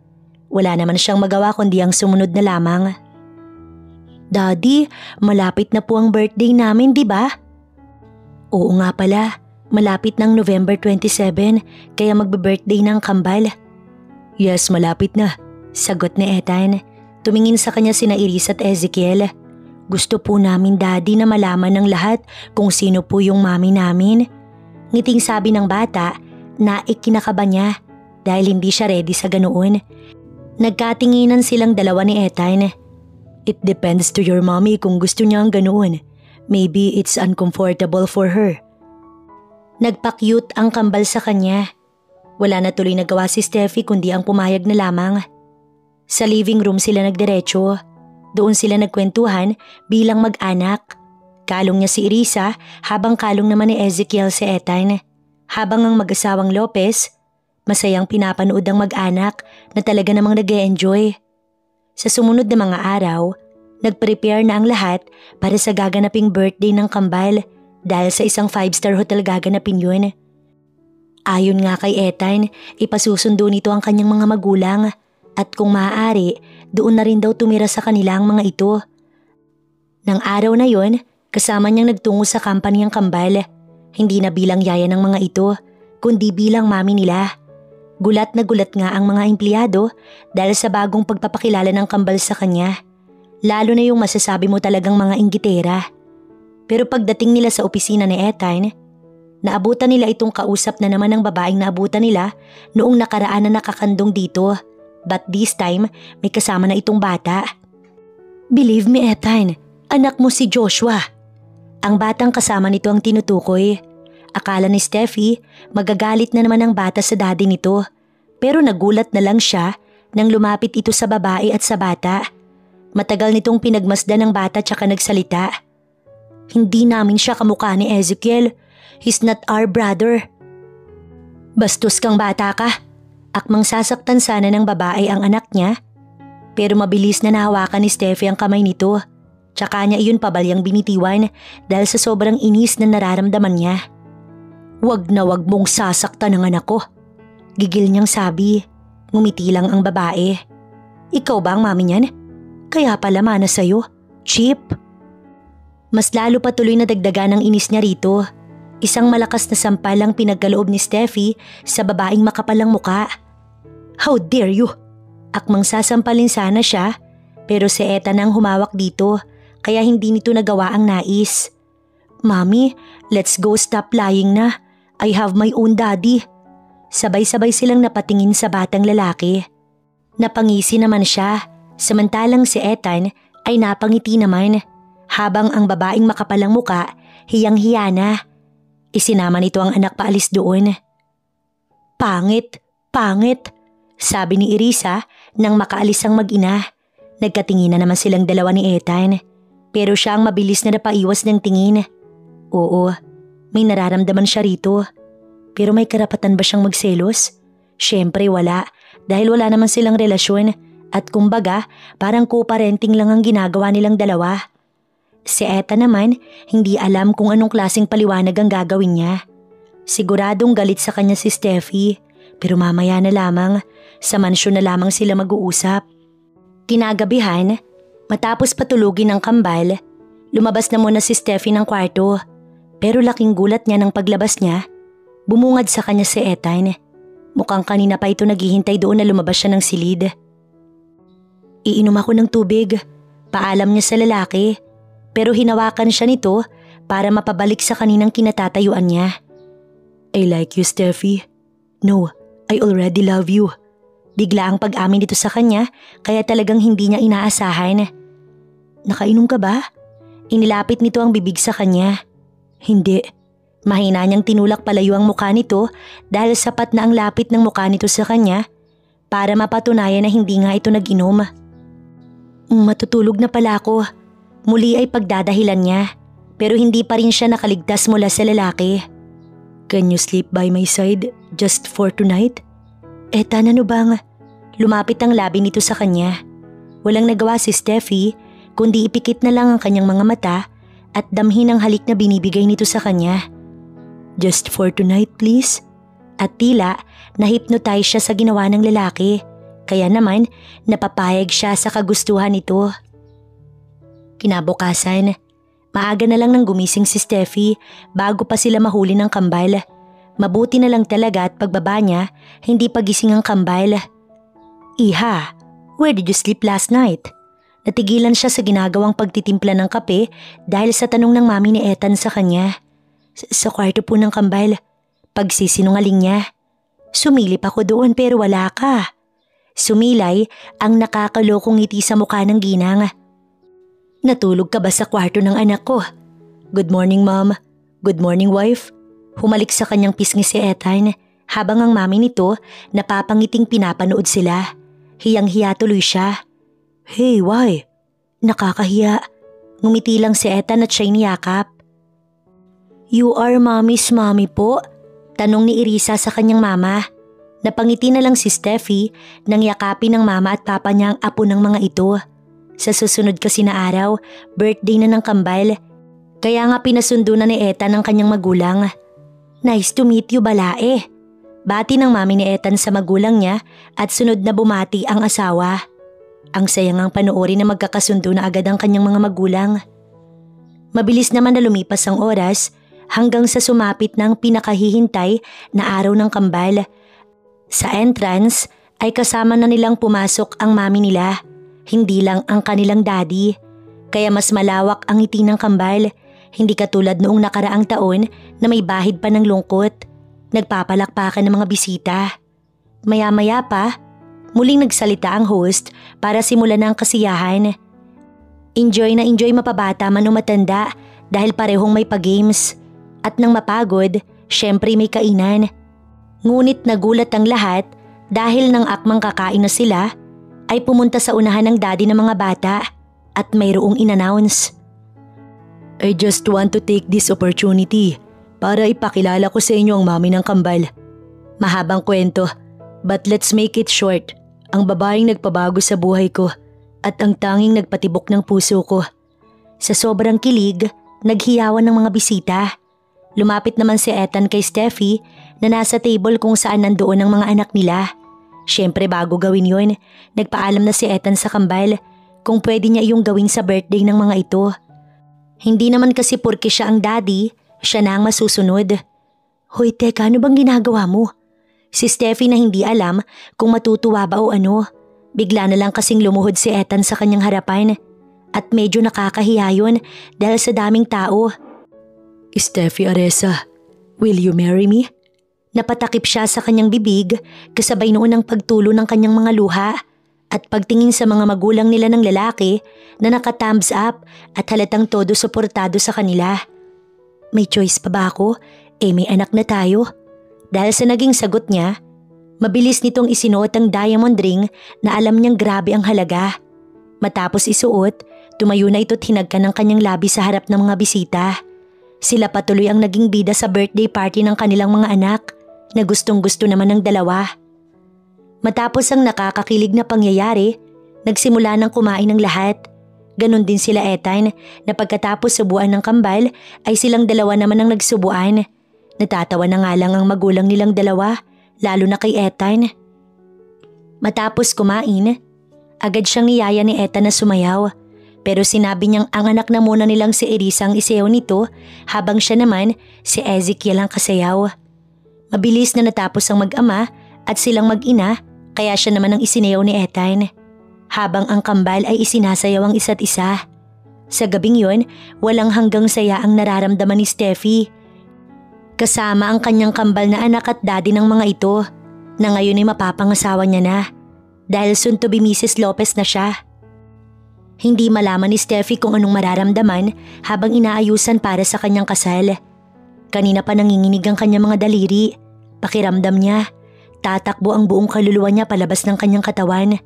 Speaker 1: Wala naman siyang magawa kundi ang sumunod na lamang. Daddy, malapit na po ang birthday namin, di ba? Oo nga pala, Malapit ng November 27 kaya magbe-birthday ng kambal.
Speaker 2: Yes, malapit na,
Speaker 1: sagot ni Ethan. Tumingin sa kanya sina Iris at Ezekiel. Gusto po namin daddy na malaman ng lahat kung sino po yung mami namin. Ngiting sabi ng bata na ikinakaba niya dahil hindi siya ready sa ganoon. Nagkatinginan silang dalawa ni Ethan.
Speaker 2: It depends to your mommy kung gusto niya ang ganoon. Maybe it's uncomfortable for her.
Speaker 1: Nagpa-cute ang kambal sa kanya. Wala na tuloy nagawa si Steffi kundi ang pumayag na lamang. Sa living room sila nagdiretso. Doon sila nagkwentuhan bilang mag-anak. Kalong niya si Irisa habang kalong naman ni Ezekiel si Ethan. Habang ang mag-asawang Lopez, masayang pinapanood ang mag-anak na talaga namang nag-e-enjoy. Sa sumunod na mga araw, nag-prepare na ang lahat para sa gaganaping birthday ng kambal dahil sa isang 5-star hotel gaganapin yun. Ayon nga kay Ethan, ipasusundo nito ang kanyang mga magulang at kung maaari, doon na rin daw tumira sa kanila ang mga ito. Nang araw na yon, kasama niyang nagtungo sa company ang kambal. Hindi na bilang yaya ng mga ito, kundi bilang mami nila. Gulat na gulat nga ang mga empleyado dahil sa bagong pagpapakilala ng kambal sa kanya. Lalo na yung masasabi mo talagang mga inggitera. Pero pagdating nila sa opisina ni Ethan, naabutan nila itong kausap na naman ng babaeng naabutan nila noong nakaraan na nakakandong dito. But this time, may kasama na itong bata. Believe me, Ethan, anak mo si Joshua. Ang batang kasama nito ang tinutukoy. Akala ni Steffi, magagalit na naman ang bata sa daddy nito. Pero nagulat na lang siya nang lumapit ito sa babae at sa bata. Matagal nitong pinagmasdan ng bata tsaka nagsalita. Hindi namin siya kamukha ni Ezekiel. He's not our brother. Bastos kang bata ka. Akmang sasaktan sana ng babae ang anak niya. Pero mabilis na nahawakan ni Steffi ang kamay nito. Tsaka niya iyon pabalyang binitiwan dahil sa sobrang inis na nararamdaman niya. Wag na wag mong sasaktan ang anak ko. Gigil niyang sabi. Ngumiti lang ang babae. Ikaw ba ang mami niyan? Kaya pala mana sa'yo. Cheap. Mas lalo patuloy na dagdagan ang inis niya rito. Isang malakas na sampal ang pinagkaloob ni Steffi sa babaeng makapalang muka. How dare you? Akmang sasampalin sana siya pero si Ethan ang humawak dito kaya hindi nito nagawa ang nais. Mommy, let's go stop lying na. I have my own daddy. Sabay-sabay silang napatingin sa batang lalaki. Napangisi naman siya samantalang si Ethan ay napangiti naman habang ang babaeng makapalang muka hiyang-hiya na. Isinama nito ang anak paalis doon. Pangit, pangit. Sabi ni Irisa nang makaalis ang mag-ina. Nagkatinginan naman silang dalawa ni Ethan. Pero siya ang mabilis na napaiwas ng tingin. Oo, may nararamdaman siya rito. Pero may karapatan ba siyang magselos? Siyempre wala dahil wala naman silang relasyon at kumbaga parang co-parenting lang ang ginagawa nilang dalawa. Si Ethan naman hindi alam kung anong klaseng paliwanag ang gagawin niya. Siguradong galit sa kanya si Steffi pero mamaya na lamang. Sa mansyon na lamang sila mag-uusap. Kinagabihan, matapos patulugin ng kambal, lumabas na muna si Steffi ng kwarto. Pero laking gulat niya nang paglabas niya, bumungad sa kanya si Ethan. Mukhang kanina pa ito naghihintay doon na lumabas siya ng silid. Iinom ako ng tubig, paalam niya sa lalaki. Pero hinawakan siya nito para mapabalik sa kaninang kinatatayuan niya.
Speaker 2: I like you, Steffi. No, I already love you.
Speaker 1: Bigla ang pag-amin dito sa kanya kaya talagang hindi niya inaasahan. Nakainom ka ba? Inilapit nito ang bibig sa kanya. Hindi. Mahina niyang tinulak palayo ang mukha nito dahil sapat na ang lapit ng mukha nito sa kanya para mapatunayan na hindi nga ito nag-inom. Matutulog na pala ako. Muli ay pagdadahilan niya pero hindi pa rin siya nakaligtas mula sa lalaki.
Speaker 2: Can you sleep by my side just for tonight?
Speaker 1: Ethan, ano bang? Lumapit ang labi nito sa kanya. Walang nagawa si Steffi kundi ipikit na lang ang kanyang mga mata at damhin ang halik na binibigay nito sa kanya.
Speaker 2: Just for tonight, please.
Speaker 1: At tila na-hypnotize siya sa ginawa ng lalaki kaya naman napapayag siya sa kagustuhan nito. Kinabukasan, Maaga na lang nang gumising si Steffi bago pa sila mahuli ng kambal. Mabuti na lang talaga at pagbaba niya, hindi pagising ang kambal. Iha, where did you sleep last night? Natigilan siya sa ginagawang pagtitimpla ng kape dahil sa tanong ng mami ni Ethan sa kanya. Sa kwarto po ng kambal. Pagsisinungaling niya. Sumilip ako doon pero wala ka. Sumilay ang nakakalokong ngiti sa mukha ng ginang. Natulog ka ba sa kwarto ng anak ko? Good morning, mom. Good morning, wife. Humalik sa kanyang pisngi si Ethan habang ang mami nito napapangiting pinapanood sila. Hiyang-hiya tuloy siya. Hey, why? Nakakahiya. Ngumiti lang si Ethan at siya'y niyakap. You are mommy's mommy po? Tanong ni Irisa sa kanyang mama. Napangiti na lang si Steffi nang yakapin ng mama at papa niya ang apo ng mga ito. Sa susunod kasi na araw, birthday na ng kambal. Kaya nga pinasundo na ni Ethan ang kanyang magulang. Nice to meet you, balae. Bati ng mami ni Ethan sa magulang niya at sunod na bumati ang asawa. Ang saya ngang panoorin na magkakasundo na agad ang kanyang mga magulang. Mabilis naman na lumipas ang oras hanggang sa sumapit ng pinakahihintay na araw ng kambal. Sa entrance ay kasama na nilang pumasok ang mami nila. Hindi lang ang kanilang daddy, kaya mas malawak ang ngiti ng kambal, hindi katulad noong nakaraang taon na may bahid pa ng lungkot. Nagpapalakpakan ng mga bisita. Maya-maya pa, muling nagsalita ang host para simulan ang kasiyahan. Enjoy na enjoy mapabata man o matanda dahil parehong may pa-games. At nang mapagod, syempre may kainan. Ngunit nagulat ang lahat dahil nang akmang kakain na sila, ay pumunta sa unahan ng daddy ng mga bata at mayroong in-announce. I just want to take this opportunity para ipakilala ko sa inyo ang mami ng kambal. Mahabang kwento, but let's make it short. Ang babaeng nagpabago sa buhay ko at ang tanging nagpatibok ng puso ko. Sa sobrang kilig, naghiyawan ng mga bisita. Lumapit naman si Ethan kay Steffi na nasa table kung saan nandoon ang mga anak nila. Siyempre bago gawin yon, nagpaalam na si Ethan sa kambal kung pwede niya iyong gawin sa birthday ng mga ito. Hindi naman kasi porke siya ang daddy, siya na ang masusunod. Hoy teka, ano bang ginagawa mo? Si Steffi na hindi alam kung matutuwa ba o ano. Bigla na lang kasing lumuhod si Ethan sa kanyang harapan at medyo nakakahiya yun dahil sa daming tao. Steffi Aresa, will you marry me? Napatakip siya sa kanyang bibig kasabay noon ang pagtulo ng kanyang mga luha at pagtingin sa mga magulang nila ng lalaki na naka-thumbs up at halatang todo suportado sa kanila. May choice pa ba ako? May anak na tayo. Dahil sa naging sagot niya, mabilis nitong isinuot ang diamond ring na alam niyang grabe ang halaga. Matapos isuot, tumayo na ito't hinagkan ng kanyang labi sa harap ng mga bisita. Sila patuloy ang naging bida sa birthday party ng kanilang mga anak na gustong-gusto naman ng dalawa. Matapos ang nakakakilig na pangyayari, nagsimula ng kumain ng lahat. Ganon din sila Ethan na pagkatapos subuan ng kambal ay silang dalawa naman ang nagsubuan. Natatawa na nga lang ang magulang nilang dalawa, lalo na kay Ethan. Matapos kumain, agad siyang niyaya ni Ethan na sumayaw. Pero sinabi niyang ang anak na muna nilang si Irisa ang isayaw nito habang siya naman si Ezekiel ang kasayaw. Mabilis na natapos ang mag-ama at silang mag-ina kaya siya naman ang isinayaw ni Ethan. Habang ang kambal ay isinasayaw ang isa't isa. Sa gabing yon, walang hanggang saya ang nararamdaman ni Steffi. Kasama ang kanyang kambal na anak at daddy ng mga ito na ngayon ay mapapangasawa niya na dahil soon to be Mrs. Lopez na siya. Hindi malaman ni Steffi kung anong mararamdaman habang inaayusan para sa kanyang kasal. Kanina pa nanginginig ang kanyang mga daliri. Pakiramdam niya, tatakbo ang buong kaluluwa niya palabas ng kanyang katawan.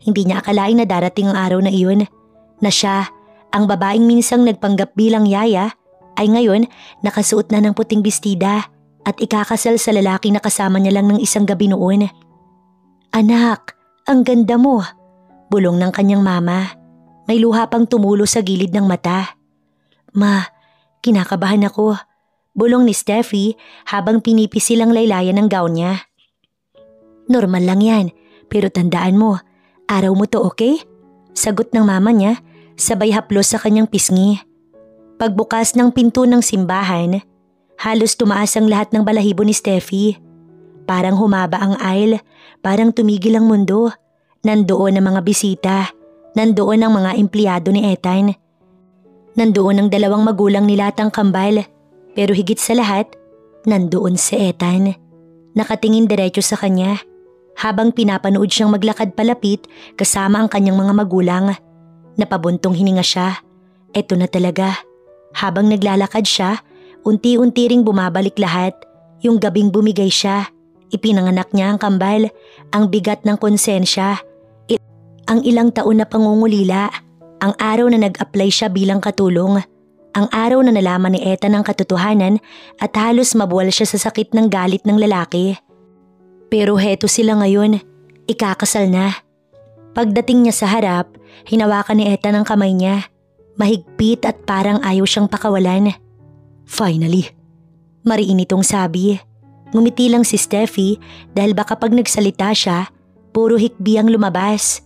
Speaker 1: Hindi niya akalain na darating ang araw na iyon, na siya, ang babaeng minsang nagpanggap bilang yaya, ay ngayon nakasuot na ng puting bestida at ikakasal sa lalaki na kasama niya lang ng isang gabi noon. Anak, ang ganda mo, bulong ng kanyang mama. May luha pang tumulo sa gilid ng mata. Ma, kinakabahan ako, bulong ni Steffi habang pinipisil ang laylayan ng gown niya. Normal lang yan, pero tandaan mo, araw mo to, okay? Sagot ng mama niya, sabay haplos sa kanyang pisngi. Pagbukas ng pinto ng simbahan, halos tumaas ang lahat ng balahibo ni Steffi. Parang humaba ang aisle, parang tumigil ang mundo. Nandoon ang mga bisita, nandoon ang mga empleyado ni Ethan. Nandoon ang dalawang magulang nila at ang kambal, pero higit sa lahat, nandoon si Ethan. Nakatingin diretso sa kanya, habang pinapanood siyang maglakad palapit kasama ang kanyang mga magulang. Napabuntong hininga siya. Eto na talaga. Habang naglalakad siya, unti-unti ring bumabalik lahat. Yung gabing bumigay siya, ipinanganak niya ang kambal, ang bigat ng konsensya, ang ilang taon na pangungulila, ang araw na nag-apply siya bilang katulong, ang araw na nalaman ni Ethan ang katotohanan at halos mabuwal siya sa sakit ng galit ng lalaki. Pero heto sila ngayon, ikakasal na. Pagdating niya sa harap, hinawakan ni Ethan ang kamay niya. Mahigpit at parang ayaw siyang pakawalan. Finally, mariinitong sabi. Ngumiti lang si Steffi dahil baka pag nagsalita siya, puro hikbi ang lumabas.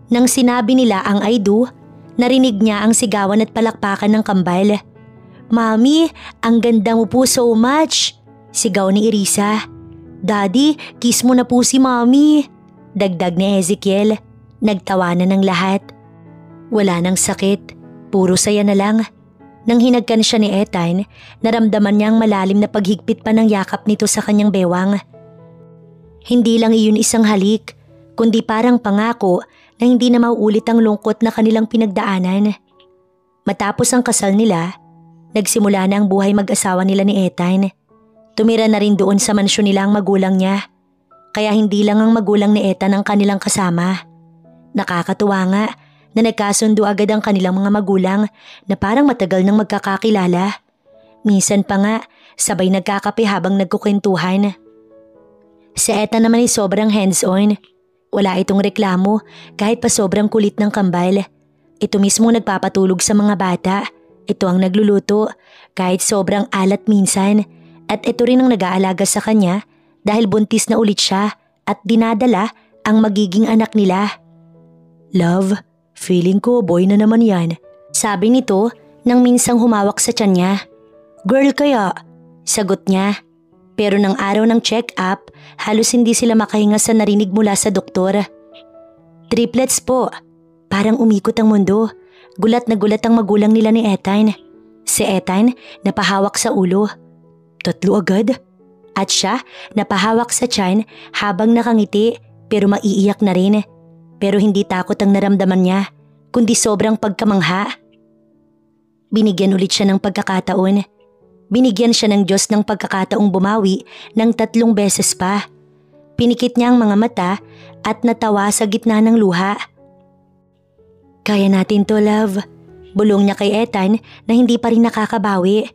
Speaker 1: Nang sinabi nila ang I do, narinig niya ang sigawan at palakpakan ng kambal. Mami, ang ganda mo po so much! Sigaw ni Irisa. Daddy, kiss mo na po si Mami! Dagdag ni Ezekiel. Nagtawanan ng lahat. Wala nang sakit, puro saya na lang. Nang hinagkan siya ni Ethan, naramdaman niya ang malalim na paghigpit pa ng yakap nito sa kanyang bewang. Hindi lang iyon isang halik, kundi parang pangako na hindi na mauulit ang lungkot na kanilang pinagdaanan. Matapos ang kasal nila, nagsimula na ang buhay mag-asawa nila ni Ethan. Tumira na rin doon sa mansyon nila ang magulang niya, kaya hindi lang ang magulang ni Ethan ang kanilang kasama. Nakakatuwa nga na nagkasundo agad ang kanilang mga magulang na parang matagal nang magkakakilala. Minsan pa nga, sabay nagkakape habang nagkukwentuhan. Si Ethan naman ay sobrang hands-on. Wala itong reklamo kahit pa sobrang kulit ng kambal. Ito mismo nagpapatulog sa mga bata. Ito ang nagluluto kahit sobrang alat minsan. At ito rin ang nag-aalaga sa kanya dahil buntis na ulit siya at dinadala ang magiging anak nila. Love, feeling ko boy na naman yan. Sabi nito nang minsang humawak sa tiyan niya. Girl kaya, sagot niya. Pero nang araw ng check-up, halos hindi sila makahinga sa narinig mula sa doktor. Triplets po. Parang umikot ang mundo. Gulat na gulat ang magulang nila ni Ethan. Si Ethan napahawak sa ulo. 3 agad? At siya napahawak sa tiyan habang nakangiti pero maiiyak na rin. Pero hindi takot ang naramdaman niya, kundi sobrang pagkamangha. Binigyan ulit siya ng pagkakataon. Binigyan siya ng Diyos ng pagkakataong bumawi ng 3 beses pa. Pinikit niya ang mga mata at natawa sa gitna ng luha. Kaya natin to, love. Bulong niya kay Ethan na hindi pa rin nakakabawi.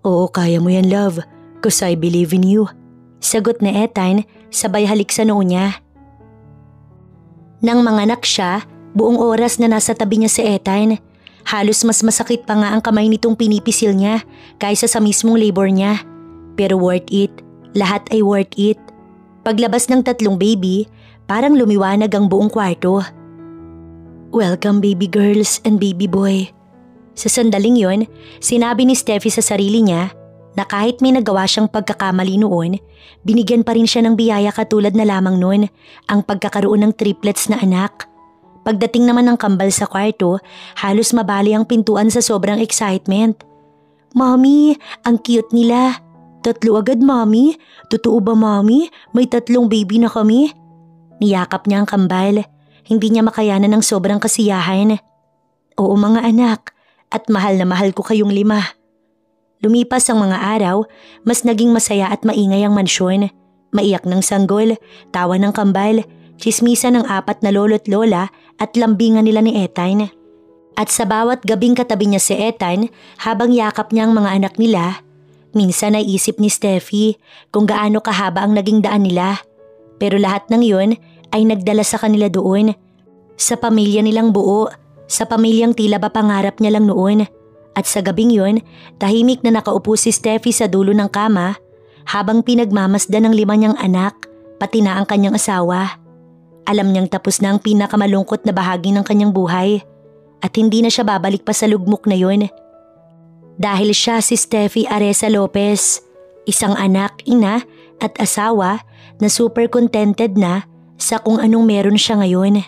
Speaker 1: Oo, kaya mo yan, love. Cause I believe in you. Sagot ni Ethan sabay halik sa noo niya. Nang manganak siya, buong oras na nasa tabi niya si Ethan. Halos mas masakit pa nga ang kamay nitong pinipisil niya kaysa sa mismong labor niya. Pero worth it. Lahat ay worth it. Paglabas ng 3 baby, parang lumiwanag ang buong kwarto. Welcome baby girls and baby boy. Sa sandaling yon, sinabi ni Steffi sa sarili niya na kahit may nagawa siyang pagkakamali noon, binigyan pa rin siya ng biyaya katulad na lamang noon ang pagkakaroon ng triplets na anak. Pagdating naman ng kambal sa kwarto, halos mabali ang pintuan sa sobrang excitement. Mommy, ang cute nila. 3 agad, mommy. Totoo ba, mommy? May 3 baby na kami? Niyakap niya ang kambal. Hindi niya makayanan ng sobrang kasiyahan. Oo mga anak, at mahal na mahal ko kayong 5. Lumipas ang mga araw, mas naging masaya at maingay ang mansyon. Maiyak ng sanggol, tawa ng kambal, tsismisan ng 4 na lolo't lola at lambingan nila ni Ethan. At sa bawat gabing katabi niya si Ethan habang yakap niya ang mga anak nila, minsan ay isip ni Steffi kung gaano kahaba ang naging daan nila. Pero lahat ng yun ay nagdala sa kanila doon. Sa pamilya nilang buo, sa pamilyang tila ba pangarap niya lang noon. At sa gabing yun, tahimik na nakaupo si Steffi sa dulo ng kama habang pinagmamasdan ng 5 niyang anak, pati na ang kanyang asawa. Alam niyang tapos na ang pinakamalungkot na bahagi ng kanyang buhay at hindi na siya babalik pa sa lugmok na yun. Dahil siya si Steffi Areza Lopez, isang anak, ina at asawa na super contented na sa kung anong meron siya ngayon.